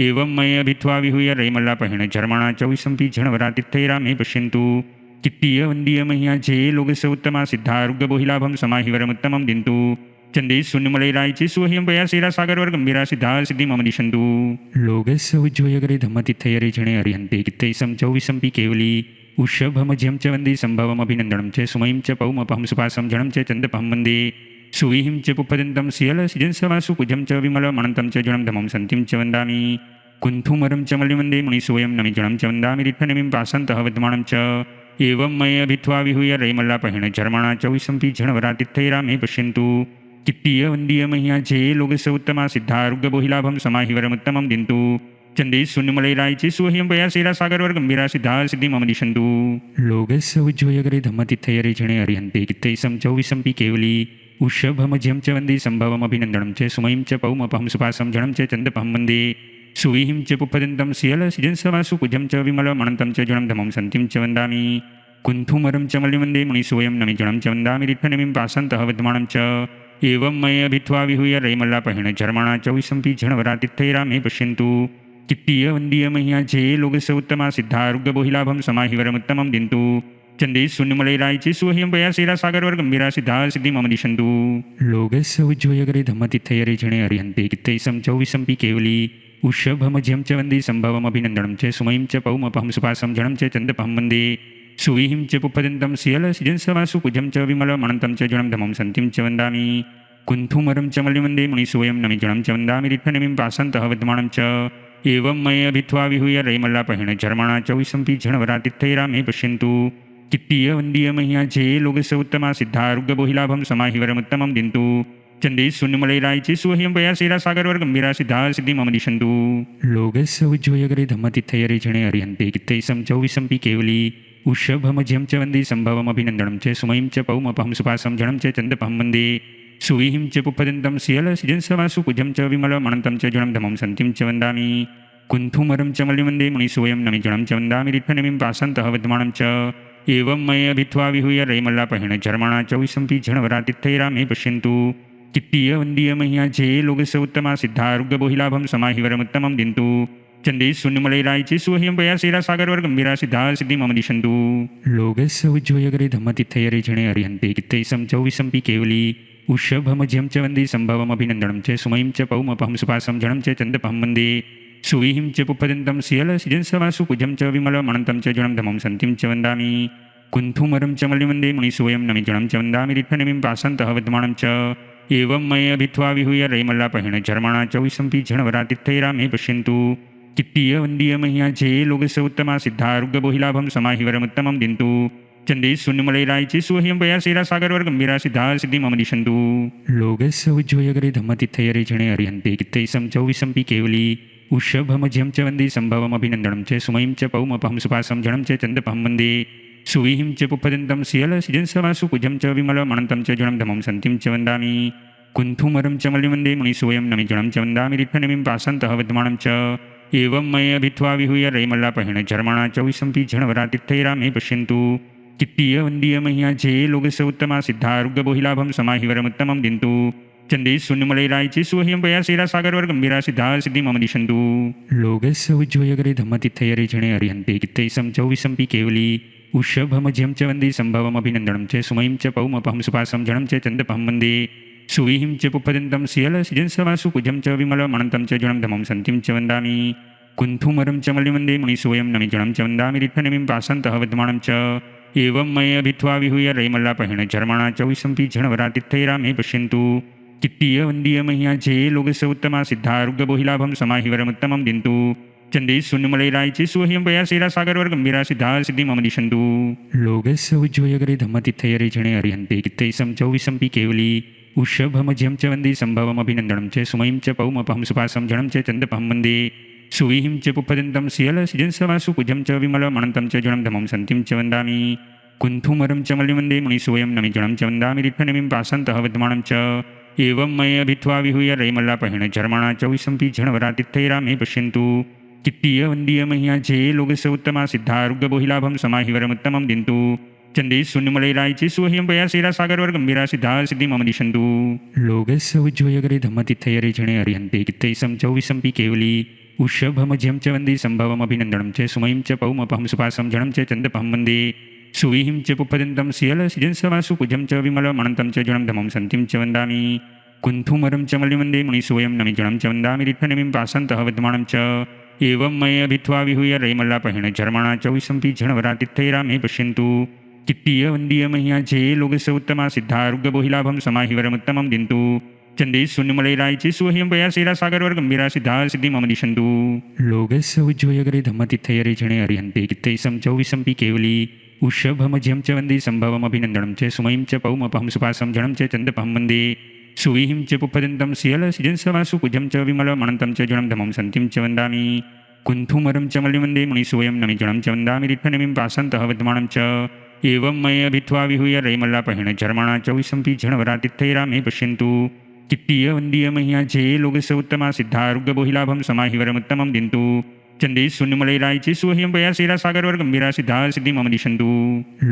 एवं मय भित्वा विहूय रैमल्लापहेण झर्मणा चौविसंपि झणवरातिथैरामे पश्यन्तु कित्तीय वन्दीय मह्या जे लोकस्य उत्तमा सिद्धारुग्यबोहिलाभं समाहिवरमुत्तमं दिन्तु चंदे शून्यमलैराय चे सुह्यं पया सेरा सागरवर गंभीरा सिद्धा सिद्धि मम दिशन्तु लोकस्य उज्जोयगरे धम्मतिथयरे जणे अर्यन्ते कित्तैसं चौविसंपि केवली उषभमज्यं च वन्दे सम्भवमभिनन्दनं च सुमयं च पौमपहं सुपासं जनं च चन्दपहं वन्दे सुविहिं च पुप्पदन्तं सियलसिजंसवासु कुजं च विमलमनन्तं च जुणं धमं सन्तिं च वन्दामि कुन्थुमरं च मल्लिवन्दे मुनिसुवयं नमि जुणं च वन्दामि रित्थनमिं पासन्तः विद्यमानं च एवं मय भित्वा विहूय रैमल्लापहेण झर्मणा चौविसंपि झणवरातिथैरामे पश्यन्तु कित्तीय वन्दीय मह्या जे लोकस्य उत्तमा सिद्धारुग्यबोहिलाभं समाहिवरमुत्तमं दिन्तु चंदे शून्यमलैराय चे सुह्यं पया सेरा सागरवर गंभीरा सिद्धा सिद्धि मम दिशन्तु लोकस्य उज्जोयगरे धम्मतिथयरे जणे अर्यन्ते कित्तैसं चौविसंपि केवली उषभमज्यं च वन्दे सम्भवमभिनन्दनं च सुमयं च पौमपहं सुपासं जनं च चन्दपहं वन्दे सुविहिं च पुप्पदन्तं सियलसिजंसवासु कुजं च विमलमनन्तं च जुणं धमं सन्तिं च वन्दामि कुन्थुमरं च मल्लिवन्दे मुनिसुवयं नमि जुणं च वन्दामि रित्थनमिं पासन्तः विद्यमानं च एवं मय भित्वा विहूय रैमल्लापहेण झर्मणा चौविसंपि झणवरातिथैरामे पश्यन्तु कित्तीय वन्दीय मह्या जे लोकस्य उत्तमा सिद्धारुग्यबोहिलाभं समाहिवरमुत्तमं दिन्तु चंदे शून्यमलैराय चे सुह्यं पया सेरा सागरवर गंभीरा सिद्धा सिद्धि मम दिशन्तु लोकस्य उज्जोयगरे धम्मतिथयरे जणे अर्यन्ते कित्तैसं चौविसंपि केवली उषभमज्यं च वन्दे सम्भवमभिनन्दनं च सुमयं च पौमपहं सुपासं जनं च चन्दपहं वन्दे सुविहिं च पुप्पदन्तं सियलसिजंसवासु कुजं च विमलमनन्तं च जुणं धमं सन्तिं च वन्दामि कुन्थुमरं च मल्लिवन्दे मुनिसुवयं नमि जुणं च वन्दामि रित्थनमिं पासन्तः विद्यमानं च एवं मय भित्वा विहूय रैमल्लापहेण झर्मणा चौविसंपि झणवरातिथैरामे पश्यन्तु कित्तीय वन्दीय मह्या जे लोकस्य उत्तमा सिद्धारुग्यबोहिलाभं समाहिवरमुत्तमं दिन्तु चंदे शून्यमलैराय चे सुह्यं पया सेरा सागरवर गंभीरा सिद्धा सिद्धि मम दिशन्तु लोकस्य उज्जोयगरे धम्मतिथयरे जणे अर्यन्ते कित्तैसं चौविसंपि केवली उषभमज्यं च वन्दे सम्भवमभिनन्दनं च सुमयं च पौमपहं सुपासं जनं च चन्दपहं वन्दे सुविहिं च पुप्पदन्तं सियलसिजंसवासु कुजं च विमलमनन्तं च जुणं धमं सन्तिं च वन्दामि कुन्थुमरं च मल्लिवन्दे मुनिसुवयं नमि जुणं च वन्दामि रित्थनमिं पासन्तः विद्यमानं च एवं मय भित्वा विहूय रैमल्लापहेण झर्मणा चौविसंपि झणवरातिथैरामे पश्यन्तु कित्तीय वन्दीय मह्या जे लोकस्य उत्तमा सिद्धारुग्यबोहिलाभं समाहिवरमुत्तमं दिन्तु चंदे शून्यमलैराय चे सुह्यं पया सेरा सागरवर गंभीरा सिद्धा सिद्धि मम दिशन्तु लोकस्य उज्जोयगरे धम्मतिथयरे जणे अर्यन्ते कित्तैसं चौविसंपि केवली उषभमज्यं च वन्दे सम्भवमभिनन्दनं च सुमयं च पौमपहं सुपासं जनं च चन्दपहं वन्दे सुविहिं च पुप्पदन्तं सियलसिजंसवासु कुजं च विमलमनन्तं च जुणं धमं सन्तिं च वन्दामि कुन्थुमरं च मल्लिवन्दे मुनिसुवयं नमि जुणं च वन्दामि रित्थनमिं पासन्तः विद्यमानं च एवं मय भित्वा विहूय रैमल्लापहेण झर्मणा चौविसंपि झणवरातिथैरामे पश्यन्तु कित्तीय वन्दीय मह्या जे लोकस्य उत्तमा सिद्धारुग्यबोहिलाभं समाहिवरमुत्तमं दिन्तु चंदे शून्यमलैराय चे सुह्यं पया सेरा सागरवर गंभीरा सिद्धा सिद्धि मम दिशन्तु लोकस्य उज्जोयगरे धम्मतिथयरे जणे अर्यन्ते कित्तैसं चौविसंपि केवली उषभमज्यं च वन्दे सम्भवमभिनन्दनं च सुमयं च पौमपहं सुपासं जनं च चन्दपहं वन्दे सुविहिं च पुप्पदन्तं सियलसिजंसवासु कुजं च विमलमनन्तं च जुणं धमं सन्तिं च वन्दामि कुन्थुमरं च मल्लिवन्दे मुनिसुवयं नमि जुणं च वन्दामि रित्थनमिं पासन्तः विद्यमानं च एवं मय भित्वा विहूय रैमल्लापहेण झर्मणा चौविसंपि झणवरातिथैरामे पश्यन्तु कित्तीय वन्दीय मह्या जे लोकस्य उत्तमा सिद्धारुग्यबोहिलाभं समाहिवरमुत्तमं दिन्तु चंदे शून्यमलैराय चे सुह्यं पया सेरा सागरवर गंभीरा सिद्धा सिद्धि मम दिशन्तु लोकस्य उज्जोयगरे धम्मतिथयरे जणे अर्यन्ते कित्तैसं चौविसंपि केवली उषभमज्यं च वन्दे सम्भवमभिनन्दनं च सुमयं च पौमपहं सुपासं जनं च चन्दपहं वन्दे सुविहिं च पुप्पदन्तं सियलसिजंसवासु कुजं च विमलमनन्तं च जुणं धमं सन्तिं च वन्दामि कुन्थुमरं च मल्लिमन्दे मुनिसोऽयं नमिजनं च वन्दामि रित्थनमिं पासन्तः वर्धमानं च एवं मये भित्वा विहूय रैमल्लापहेण झर्मणा च विशम्पि झणवरातिथैरामे पश्यन्तु कित्तीय वन्दीय मह्या जे लोकस्य उत्तमा सिद्धारुग्यबोहिलाभं समाहिवरमुत्तमं दिन्तु चंदे शून्यमलैरायचे सुह्यं पयासेरा सागरवर गंभीरा सिद्धा सिद्धि मम दिशन्तु लोकस्य उज्जोयगरे धम्मतिथयरे जणे अर्यन्ते कित्तैसं च विशम्पि केवली उषभमज्यं च वन्दे सम्भवमभिनन्दनं च सुमयं च पौमपहं सुपासं जनं च चन्दपहं वन्दे सुविहिं च पुप्पदन्तं सियलसिजंसवासु कुजं च विमलमनन्तं च जनं धमं सन्तिं च वन्दामि कुन्थुमरं च मल्लिमन्दे मुनिसोऽयं नमिजनं च वन्दामि रित्थनमिं पासन्तः वर्धमानं च एवं मये भित्वा विहूय रैमल्लापहेण झर्मणा च विशम्पि झणवरातिथैरामे पश्यन्तु कित्तीय वन्दीय मह्या जे लोकस्य उत्तमा सिद्धारुग्यबोहिलाभं समाहिवरमुत्तमं दिन्तु चंदे शून्यमलैरायचे सुह्यं पयासेरा सागरवर गंभीरा सिद्धा सिद्धि मम दिशन्तु लोकस्य उज्जोयगरे धम्मतिथयरे जणे अर्यन्ते कित्तैसं च विशम्पि केवली उषभमज्यं च वन्दे सम्भवमभिनन्दनं च सुमयं च पौमपहं सुपासं जनं च चन्दपहं वन्दे सुविहिं च पुप्पदन्तं सियलसिजंसवासु कुजं च विमलमनन्तं च जनं धमं सन्तिं च वन्दामि कुन्थुमरं च मल्लिमन्दे मुनिसोऽयं नमिजनं च वन्दामि रित्थनमिं पासन्तः वर्धमानं च एवं मये भित्वा विहूय रैमल्लापहेण झर्मणा च विशम्पि झणवरातिथैरामे पश्यन्तु कित्तीय वन्दीय मह्या जे लोकस्य उत्तमा सिद्धारुग्यबोहिलाभं समाहिवरमुत्तमं दिन्तु चंदे शून्यमलैरायचे सुह्यं पयासेरा सागरवर गंभीरा सिद्धा सिद्धि मम दिशन्तु लोकस्य उज्जोयगरे धम्मतिथयरे जणे अर्यन्ते कित्तैसं च विशम्पि केवली उषभमज्यं च वन्दे सम्भवमभिनन्दनं च सुमयं च पौमपहं सुपासं जनं च चन्दपहं वन्दे सुविहिं च पुप्पदन्तं सियलसिजंसवासु कुजं च विमलमनन्तं च जनं धमं सन्तिं च वन्दामि कुन्थुमरं च मल्लिमन्दे मुनिसोऽयं नमिजनं च वन्दामि रित्थनमिं पासन्तः वर्धमानं च एवं मये भित्वा विहूय रैमल्लापहेण झर्मणा च विशम्पि झणवरातिथैरामे पश्यन्तु कित्तीय वन्दीय मह्या जे लोकस्य उत्तमा सिद्धारुग्यबोहिलाभं समाहिवरमुत्तमं दिन्तु चंदे शून्यमलैरायचे सुह्यं पयासेरा सागरवर गंभीरा सिद्धा सिद्धि मम दिशन्तु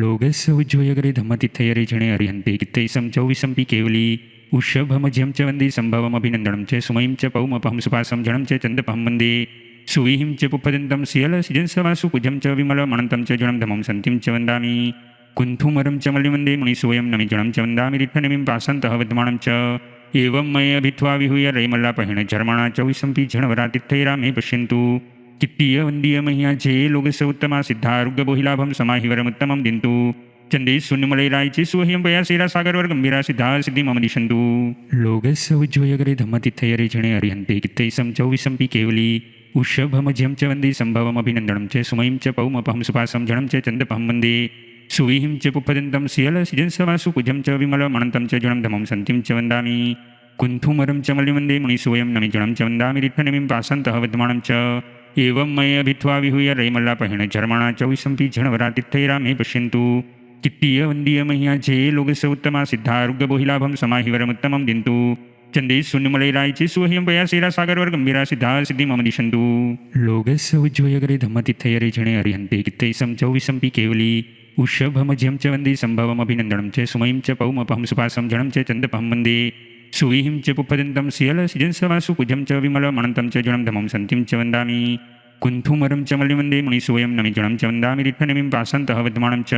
लोकस्य उज्जोयगरे धम्मतिथयरे जणे अर्यन्ते कित्तैसं च विशम्पि केवली उषभमज्यं च वन्दे सम्भवमभिनन्दनं च सुमयं च पौमपहं सुपासं जनं च चन्दपहं वन्दे सुविहिं च पुप्पदन्तं सियलसिजंसवासु कुजं च विमलमनन्तं च जनं धमं सन्तिं च वन्दामि कुन्थुमरं च मल्लिमन्दे मुनिसोऽयं नमिजनं च वन्दामि रित्थनमिं पासन्तः वर्धमानं च एवं मये भित्वा विहूय रैमल्लापहेण झर्मणा च विशम्पि झणवरातिथैरामे पश्यन्तु कित्तीय वन्दीय मह्या जे लोकस्य उत्तमा सिद्धारुग्यबोहिलाभं समाहिवरमुत्तमं दिन्तु चंदे शून्यमलैरायचे सुह्यं पयासेरा सागरवर गंभीरा सिद्धा सिद्धि मम दिशन्तु लोकस्य उज्जोयगरे धम्मतिथयरे जणे अर्यन्ते कित्तैसं च विशम्पि केवली उषभमज्यं च वन्दे सम्भवमभिनन्दनं च सुमयं च पौमपहं सुपासं जनं च चन्दपहं वन्दे सुविहिं च पुप्पदन्तं सियलसिजंसवासु कुजं च विमलमनन्तं च जनं धमं सन्तिं च वन्दामि कुन्थुमरं च मल्लिमन्दे मुनिसोऽयं नमिजनं च वन्दामि रित्थनमिं पासन्तः वर्धमानं च एवं मये भित्वा विहूय रैमल्लापहेण झर्मणा च विशम्पि झणवरातिथैरामे पश्यन्तु कित्तीय वन्दीय मह्या जे लोकस्य उत्तमा सिद्धारुग्यबोहिलाभं समाहिवरमुत्तमं दिन्तु चंदे शून्यमलैरायचे सुह्यं पयासेरा सागरवर गंभीरा सिद्धा सिद्धि मम दिशन्तु लोकस्य उज्जोयगरे धम्मतिथयरे जणे अर्यन्ते कित्तैसं च विशम्पि केवली उषभमज्यं च वन्दे सम्भवमभिनन्दनं च सुमयं च पौमपहं सुपासं जनं च चन्दपहं वन्दे सुविहिं च पुप्पदन्तं सियलसिजंसवासु कुजं च विमलमनन्तं च जनं धमं सन्तिं च वन्दामि कुन्थुमरं च मल्लिमन्दे मुनिसोऽयं नमिजनं च वन्दामि रित्थनमिं पासन्तः वर्धमानं च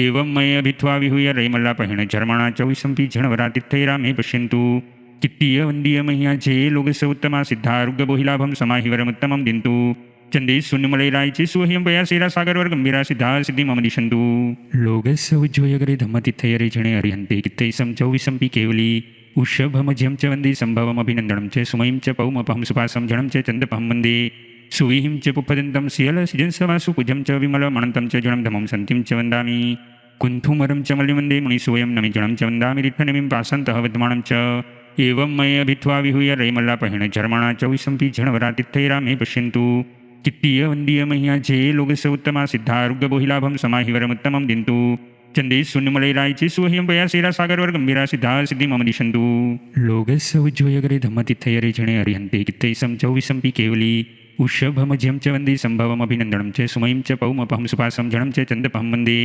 एवं मये भित्वा विहूय रैमल्लापहेण झर्मणा च विशम्पि झणवरातिथैरामे पश्यन्तु कित्तीय वन्दीय मह्या जे लोकस्य उत्तमा सिद्धारुग्यबोहिलाभं समाहिवरमुत्तमं दिन्तु चंदे शून्यमलैरायचे सुह्यं पयासेरा सागरवर गंभीरा सिद्धा सिद्धि मम दिशन्तु लोकस्य उज्जोयगरे धम्मतिथयरे जणे अर्यन्ते कित्तैसं च विशम्पि केवली उषभमज्यं च वन्दे सम्भवमभिनन्दनं च सुमयं च पौमपहं सुपासं जनं च चन्दपहं वन्दे सुविहिं च पुप्पदन्तं सियलसिजंसवासु कुजं च विमलमनन्तं च जनं धमं सन्तिं च वन्दामि कुन्थुमरं च मल्लिमन्दे मुनिसोऽयं नमिजनं च वन्दामि रित्थनमिं पासन्तः वर्धमानं च एवं मये भित्वा विहूय रैमल्लापहेण झर्मणा च विशम्पि झणवरातिथैरामे पश्यन्तु कित्तीय वन्दीय मह्या जे लोकस्य उत्तमा सिद्धारुग्यबोहिलाभं समाहिवरमुत्तमं दिन्तु चंदे शून्यमलैरायचे सुह्यं पयासेरा सागरवर गंभीरा सिद्धा सिद्धि मम दिशन्तु लोकस्य उज्जोयगरे धम्मतिथयरे जणे अर्यन्ते कित्तैसं च विशम्पि केवली उषभमज्यं च वन्दे सम्भवमभिनन्दनं च सुमयं च पौमपहं सुपासं जनं च चन्दपहं वन्दे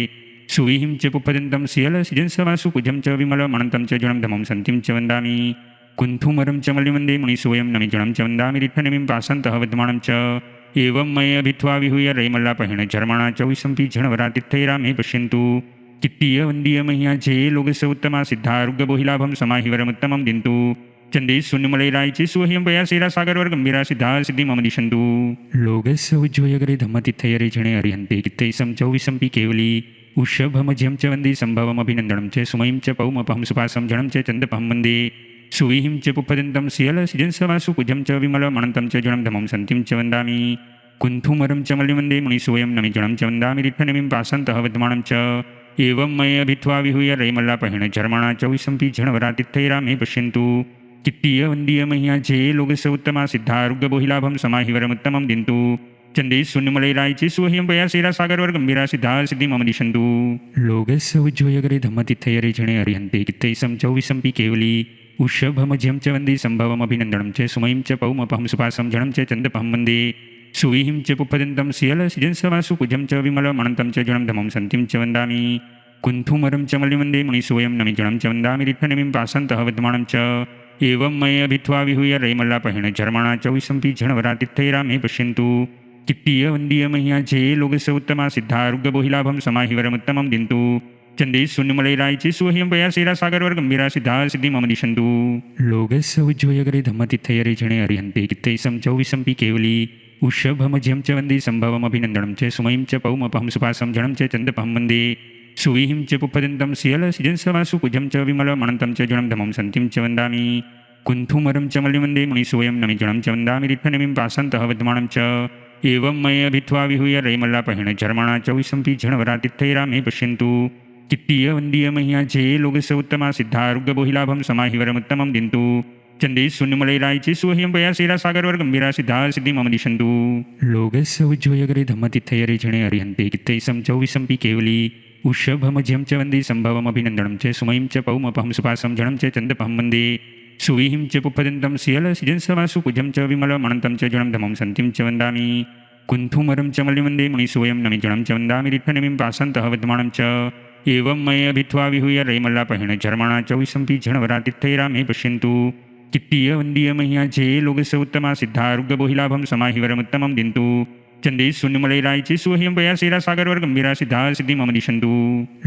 सुविहिं च पुप्पदन्तं सियलसिजंसवासु कुजं च विमलमनन्तं च जनं धमं सन्तिं च वन्दामि कुन्थुमरं च मल्लिमन्दे मुनिसोऽयं नमिजनं च वन्दामि रित्थनमिं पासन्तः वर्धमानं च एवं मये भित्वा विहूय रैमल्लापहेण झर्मणा च विशम्पि झणवरातिथैरामे पश्यन्तु कित्तीय वन्दीय मह्या जे लोकस्य उत्तमा सिद्धारुग्यबोहिलाभं समाहिवरमुत्तमं दिन्तु चंदे शून्यमलैरायचे सुह्यं पया सेरासागरवर्गम्भीरा सिद्धा सिद्धि मम दिशन्तु लोकस्य उज्जोयगरे धम्मतिथयरे जणे अर्यन्ते कित्तैसं चौविसंपि केवली उषभमज्यं च वन्दे सम्भवमभिनन्दनं च सुमयं च पौमपहं सुपासं जनं च चन्दपहं वन्दे सुविहिं च पुप्पदन्तं सियलसिजंसवासु कुजं च विमलमनन्तं च जनं धमं सन्तिं च वन्दामि कुन्थुमरं च मल्लिवन्दे मुनिसोऽयं नमि जनं च वन्दामि रिट्ठनिमिं पासन्तः विद्यमानं च एवं मये अभित्वा विहूय रैमल्लापहेण झर्मणा चौविसंपि झणवरातिथैरा मे पश्यन्तु कित्तीय वन्दीय मह्या जे लोकस्य उत्तमा सिद्धारुग्गबोहिलाभं समाहिवरमुत्तमं दिन्तु चन्दे शून्यमलैरायचे सुह्यं पया सेरासागरवर्गम्भीरा सिद्धा सिद्धि मम दिशन्तु लोकस्य उज्जोयगरे धम्मतिथयरे जणे अर्यन्ते कित्तैसं चौविसंपि केवली उषभमज्यं च वन्दे सम्भवमभिनन्दनं च सुमयं च पौमपहं सुपासं जनं च चन्दपहं वन्दे सुविहिं च पुप्पदन्तं सियलसिजंसवासु कुजं च विमलमनन्तं च जनं धमं सन्तिं च वन्दामि कुन्थुमरं च मल्लिवन्दे मुनिसोऽयं नमि जनं च वन्दामि रिट्ठनिमिं पासन्तः विद्यमानं च एवं मये अभित्वा विहूय रैमल्लापहेण झर्मणा चौविसंपि झणवरातिथैरा मे पश्यन्तु कित्तीय वन्दीय मह्या जे लोकस्य उत्तमा सिद्धारुग्गबोहिलाभं समाहिवरमुत्तमं दिन्तु चन्दे शून्यमलैरायचे सुह्यं पया सेरासागरवर्गम्भीरा सिद्धा सिद्धि मम दिशन्तु लोकस्य उज्जोयगरे धम्मतिथयरे जणे अर्यन्ते कित्तैसं चौविसंपि केवली उषभमज्यं च वन्दे सम्भवमभिनन्दनं च सुमयं च पौमपहं सुपासं जनं च चन्दपहं वन्दे सुविहिं च पुप्पदन्तं सियलसिजंसवासु कुजं च विमलमनन्तं च जनं धमं सन्तिं च वन्दामि कुन्थुमरं च मल्लिवन्दे मुनिसोऽयं नमि जनं च वन्दामि रिट्ठनिमिं पासन्तः विद्यमानं च एवं मये अभित्वा विहूय रैमल्लापहेण झर्मणा चौविसंपि झणवरातिथैरा मे पश्यन्तु कित्तीय वन्दीय मह्या जे लोकस्य उत्तमा सिद्धारुग्गबोहिलाभं समाहिवरमुत्तमं दिन्तु चन्दे शून्यमलैरायचे सुह्यं पया सेरासागरवर्गम्भीरा सिद्धा सिद्धि मम दिशन्तु लोकस्य उज्जोयगरे धम्मतिथयरे जणे अर्यन्ते कित्तैसं चौविसंपि केवली उषभमज्यं च वन्दे सम्भवमभिनन्दनं च सुमयं च पौमपहं सुपासं जनं च चन्दपहं वन्दे सुविहिं च पुप्पदन्तं सियलसिजंसवासु कुजं च विमलमनन्तं च जनं धमं सन्तिं च वन्दामि कुन्थुमरं च मल्लिवन्दे मुनिसोऽयं नमि जनं च वन्दामि रिट्ठनिमिं पासन्तः विद्यमानं च एवं मये अभित्वा विहूय रैमल्लापहेण झर्मणा चौविसंपि झणवरातिथैरा मे पश्यन्तु कित्तीय वन्दीय मह्या जे लोकस्य उत्तमा सिद्धारुग्गबोहिलाभं समाहिवरमुत्तमं दिन्तु चन्दे शून्यमलैरायचे सुह्यं पया सेरासागरवर्गम्भीरा सिद्धा सिद्धि मम दिशन्तु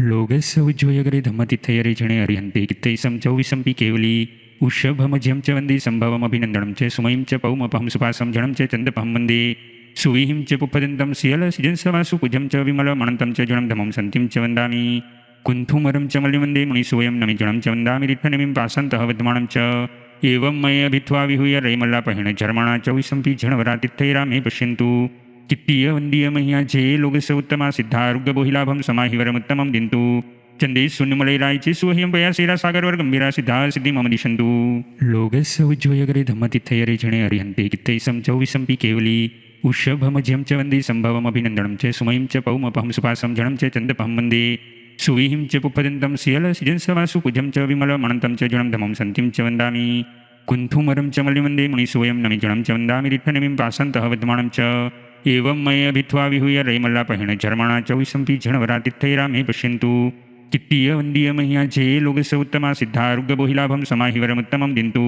लोकस्य उज्जोयगरे धम्मतिथयरे जणे अर्यन्ते कित्तैसं चौविसंपि केवली उषभमज्यं च वन्दे सम्भवमभिनन्दनं च सुमयं च पौमपहं सुपासं जनं च चन्दपहं वन्दे सुविहिं च पुप्पदन्तं सियलसिजंसवासु कुजं च विमलमनन्तं च जनं धमं सन्तिं च वन्दामि कुन्थुमरं च मल्लिवन्दे मुनिसोऽयं नमि जनं च वन्दामि रिट्ठनिमिं पासन्तः विद्यमानं च एवं मये अभित्वा विहूय रैमल्लापहेण झर्मणा चौविसंपि झणवरातिथैरा मे पश्यन्तु कित्तीय वन्दीय मह्या जे लोकस्य उत्तमा सिद्धारुग्गबोहिलाभं समाहिवरमुत्तमं दिन्तु चन्दे शून्यमलैरायचे सुह्यं पया सेरासागरवर्गम्भीरा सिद्धा सिद्धि मम दिशन्तु लोकस्य उज्जोयगरे धम्मतिथयरे जणे अर्यन्ते कित्तैसं चौविसंपि केवली उषभमज्यं च वन्दे सम्भवमभिनन्दनं च सुमयं च पौमपहं सुपासं जनं च चन्दपहं वन्दे सुविहिं च पुप्पदन्तं सियलसिजंसवासु कुजं च विमलमनन्तं च जनं धमं सन्तिं च वन्दामि कुन्थुमरं च मल्लिवन्दे मुनिसोऽयं नमि जनं च वन्दामि रिट्ठनिमिं पासन्तः विद्यमानं च एवं मये अभित्वा विहूय रैमल्लापहेण झर्मणा चौविसंपि झणवरातिथैरा मे पश्यन्तु कित्तीय वन्दीय मह्या जे लोकस्य उत्तमा सिद्धारुग्गबोहिलाभं समाहिवरमुत्तमं दिन्तु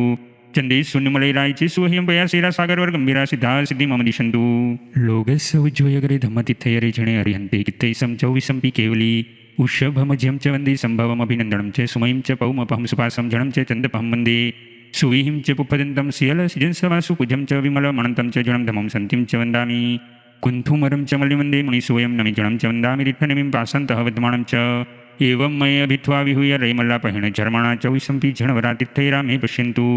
चन्दे शून्यमलैरायचे सुह्यं पया सेरासागरवर्गम्भीरा सिद्धा सिद्धि मम दिशन्तु लोकस्य उज्जोयगरे धम्मतिथयरे जणे अर्यन्ते कित्तैसं चौविसंपि केवली उषभमज्यं च वन्दे सम्भवमभिनन्दनं च सुमयं च पौमपहं सुपासं जनं च चन्दपहं वन्दे सुविहिं च पुप्पदन्तं सियलसिजंसवासु कुजं च विमलमनन्तं च जनं धमं सन्तिं च वन्दामि कुन्थुमरं च मल्लिवन्दे मुनिसोऽयं नमि जनं च वन्दामि रिट्ठनिमिं पासन्तः विद्यमानं च एवं मये अभित्वा विहूय रैमल्लापहेण झर्मणा चौविसंपि झणवरातिथैरा मे पश्यन्तु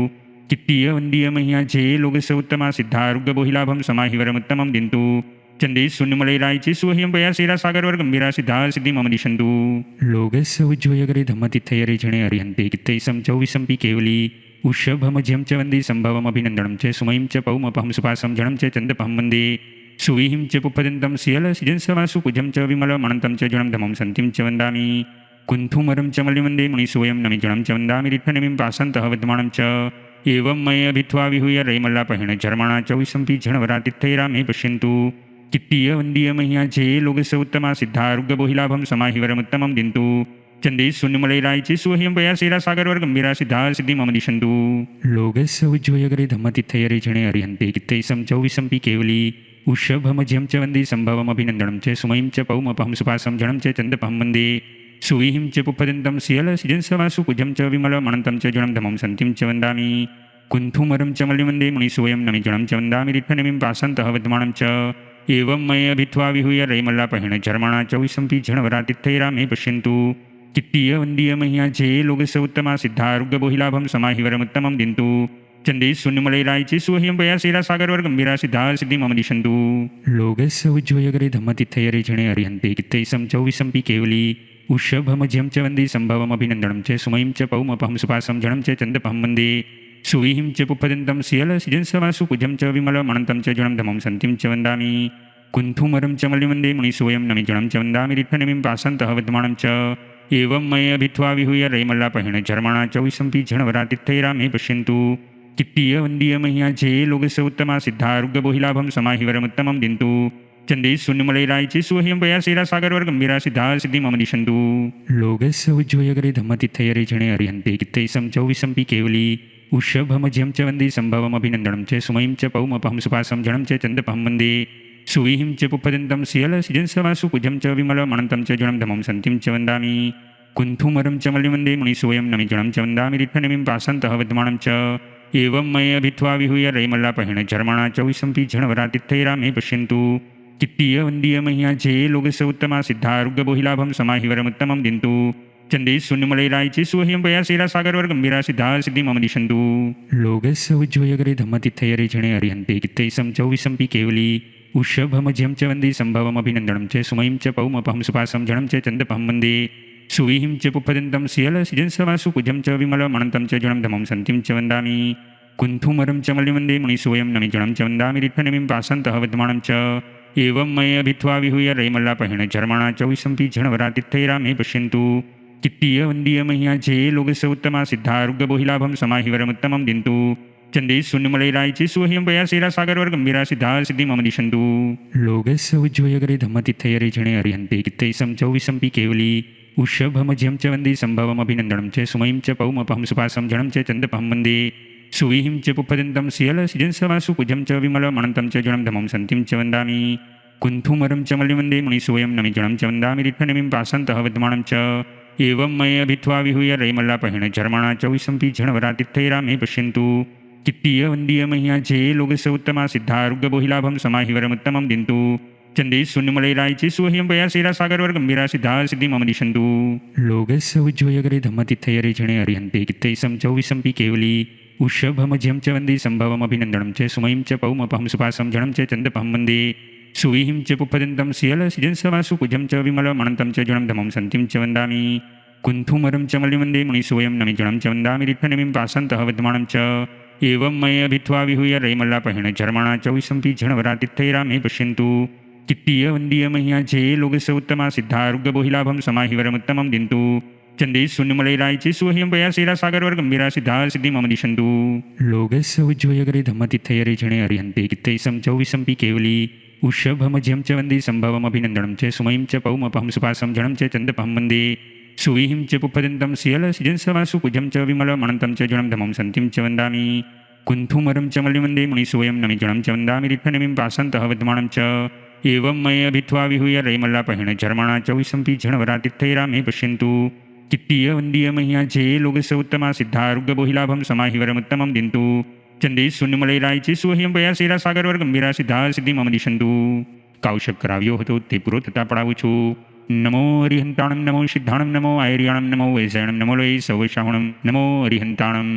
कित्तीय वन्दीय मह्या जे लोकस्य उत्तमा सिद्धारुग्गबोहिलाभं समाहिवरमुत्तमं दिन्तु चन्दे शून्यमलैरायचे सुह्यं पया सेरासागरवर्गम्भीरा सिद्धा सिद्धि मम दिशन्तु लोकस्य उज्जोयगरे धम्मतिथयरे जणे अर्यन्ते कित्तैसं चौविसंपि केवली उषभमज्यं च वन्दे सम्भवमभिनन्दनं च सुमयं च पौमपहं सुपासं जनं च चन्दपहं वन्दे सुविहिं च पुप्पदन्तं सियलसिजंसवासु कुजं च विमलमनन्तं च जनं धमं सन्तिं च वन्दामि कुन्थुमरं च मल्लिवन्दे मुनिसोऽयं नमि जनं च वन्दामि रिट्ठनिमिं पासन्तः विद्यमानं च एवं मये अभित्वा विहूय रैमल्लापहेण झर्मणा चौविसंपि झणवरातिथैरा मे पश्यन्तु कित्तीय वन्दीय मह्या जे लोकस्य उत्तमा सिद्धारुग्गबोहिलाभं समाहिवरमुत्तमं दिन्तु चन्दे शून्यमलैरायचे सुह्यं पया सेरासागरवर्गम्भीरा सिद्धा सिद्धि मम दिशन्तु लोकस्य उज्जोयगरे धम्मतिथयरे जणे अर्यन्ते कित्तैसं चौविसंपि केवली उषभमज्यं च वन्दे सम्भवमभिनन्दनं च सुमयं च पौमपहं सुपासं जनं च चन्दपहं वन्दे सुविहिं च पुप्पदन्तं सियलसिजंसवासु कुजं च विमलमनन्तं च जनं धमं सन्तिं च वन्दामि कुन्थुमरं च मल्लिमन्दे मुनिसोऽयं नमिजनं च वन्दामि रिक्थनमिं पासन्तः वर्धमानं च एवं मये अभित्वा विहूय रैमल्लापहेण झर्मणा च विसम्पि झणवरातिथैरामे पश्यन्तु कित्तीय वन्दीय मह्या जे लोकस्य उत्तमा सिद्धारुग्यबोहिलाभं समाहिवरमुत्तमं दिन्तु चंदे शून्यमलैरायचे सुह्यं पयासेरा सागरवर गंभीरा सिद्धा सिद्धि मम दिशन्तु लोकस्य उज्ज्वयगरे धम्मतिथयरे जणे अरिहन्ते कित्तैसं च विसम्पि केवली उषभमज्यं च वन्दे सम्भवमभिनन्दनं च सुमयं च पौमपहं सुपासं जनं च चन्दपहं वन्दे सुविहिं च पुप्पदन्तं सियलसिजंसवासु कुजं च विमलमनन्तं च जनं धमं सन्तिं च वन्दामि कुन्थुमरं च मल्लिमन्दे मुनिसोऽयं नमिजनं च वन्दामि रिक्थनमिं पासन्तः विद्यमानं च एवं मये अभित्वा विहूय रैमल्लापहेण झर्मणा च विसम्पि झणवरातिथैरामे पश्यन्तु कित्तीय वन्दीय मह्या जे लोकस्य उत्तमा सिद्धारुग्यबोहिलाभं समाहिवरमुत्तमं दिन्तु चंदे शून्यमलैरायचे सुह्यं पयासेरा सागरवर गंभीरा सिद्धा सिद्धि मम दिशन्तु लोकस्य उज्ज्वयगरे धम्मतिथयरे जणे अरिहन्ते कित्तैसं च विसम्पि केवली उषभमज्यं च वन्दे सम्भवमभिनन्दनं च सुमयं च पौमपहं सुपासं जनं च चन्दपहं वन्दे सुविहिं च पुप्पदन्तं सियलसिजंसवासु कुजं च विमलमनन्तं च जनं धमं सन्तिं च वन्दामि कुन्थुमरं च मल्लिमन्दे मुनिसोऽयं नमिजनं च वन्दामि रिक्थनमिं पासन्तः विद्यमानं च एवं मये अभित्वा विहूय रैमल्लापहेण झर्मणा च विसम्पि झणवरातिथैरामे पश्यन्तु कित्तीय वन्दीय मह्या जे लोकस्य उत्तमा सिद्धारुग्यबोहिलाभं समाहिवरमुत्तमं दिन्तु चंदे शून्यमलैरायचे सुह्यं पयासेरा सागरवर गंभीरा सिद्धा सिद्धि मम दिशन्तु लोकस्य उज्ज्वयगरे धम्मतिथयरे जणे अरिहन्ते कित्तैसं च विसम्पि केवली उषभमज्यं च वन्दे सम्भवमभिनन्दनं च सुमयं च पौमपहं सुपासं जनं च चन्दपहं वन्दे सुविहिं च पुप्पदन्तं सियलसिजंसवासु कुजं च विमलमनन्तं च जनं धमं सन्तिं च वन्दामि कुन्थुमरं च मल्लिमन्दे मुनिसोऽयं नमिजनं च वन्दामि रिक्थनमिं पासन्तः विद्यमानं च एवं मये अभित्वा विहूय रैमल्लापहेण झर्मणा च विसम्पि झणवरातिथैरामे पश्यन्तु कित्तीय वन्दीय मह्या जे लोकस्य उत्तमा सिद्धारुग्यबोहिलाभं समाहिवरमुत्तमं दिन्तु चंदे शून्यमलैरायचे सुह्यं पयासेरा सागरवर गंभीरा सिद्धा सिद्धि मम दिशन्तु लोकस्य उज्ज्वयगरे धम्मतिथयरे जणे अरिहन्ते कित्तैसं च विसम्पि केवली उषभमज्यं च वन्दे सम्भवमभिनन्दनं च सुमयं च पौमपहं सुपासं जनं च चन्दपहं वन्दे सुविहिं च पुप्पदन्तं सियलसिजंसवासु कुजं च विमलमनन्तं च जनं धमं सन्तिं च वन्दामि कुन्थुमरं च मल्लिमन्दे मुनिसोऽयं नमिजनं च वन्दामि रिक्थनमिं पासन्तः विद्यमानं च एवं मये अभित्वा विहूय रैमल्लापहेण झर्मणा च विसम्पि झणवरातिथैरामे पश्यन्तु कित्तीय वन्दीय मह्या जे लोकस्य उत्तमा सिद्धारुग्यबोहिलाभं समाहिवरमुत्तमं दिन्तु चंदे शून्यमलैरायचे सुह्यं पयासेरा सागरवर गंभीरा सिद्धा सिद्धि मम दिशन्तु लोकस्य उज्ज्वयगरे धम्मतिथयरे जणे अरिहन्ते कित्तैसं च विसम्पि केवली उषभमज्यं च वन्दे सम्भवमभिनन्दनं च सुमयं च पौमपहं सुपासं जनं च चन्दपहं वन्दे सुविहिं च पुप्पदन्तं सियलसिजंसवासु कुजं च विमलमनन्तं च जनं धमं सन्तिं च वन्दामि कुन्थुमरं च मल्लिमन्दे मुनिसोऽयं नमिजनं च वन्दामि रिक्थनमिं पासन्तः विद्यमानं च एवं मये अभित्वा विहूय रैमल्लापहेण झर्मणा च विसम्पि झणवरातिथैरामे पश्यन्तु कित्तीय वन्दीय मह्या जे लोकस्य उत्तमा सिद्धारुग्यबोहिलाभं समाहिवरमुत्तमं दिन्तु चंदे शून्यमलैरायचे सुह्यं पयासेरा सागरवर गंभीरा सिद्धा सिद्धि मम दिशन्तु लोकस्य उज्ज्वयगरे धम्मतिथयरे जणे अरिहन्ते कित्तैसं च विसम्पि केवली उषभमज्यं च वन्दे सम्भवमभिनन्दनं च सुमयं च पौमपहं सुपासं जनं च चन्दपहं वन्दे सुविहिं च पुप्पदन्तं सियलसिजंसवासु कुजं च विमलमनन्तं च जनं धमं सन्तिं च वन्दामि कुन्थुमरं च मल्लिमन्दे मुनिसोऽयं नमिजनं च वन्दामि रिक्थनमिं पासन्तः विद्यमानं च एवं मये अभित्वा विहूय रैमल्लापहेण झर्मणा च विसम्पि झणवरातिथैरामे पश्यन्तु कित्तीय वन्दीय मह्या जे लोकस्य उत्तमा सिद्धारुग्यबोहिलाभं समाहिवरमुत्तमं दिन्तु चंदे शून्यमलैरायचे सुह्यं पयासेरा सागरवर गंभीरा सिद्धा सिद्धि मम दिशन्तु कावशक कराव्यो હતો તે પૂરો થતાં પડાવું છું નમો હરિહંતાણમ નમો સિદ્ધાણમ નમો આયર્યાણમ નમો વૈશાણમ નમો લોય સૌશાહણમ નમો હરિહંતાણમ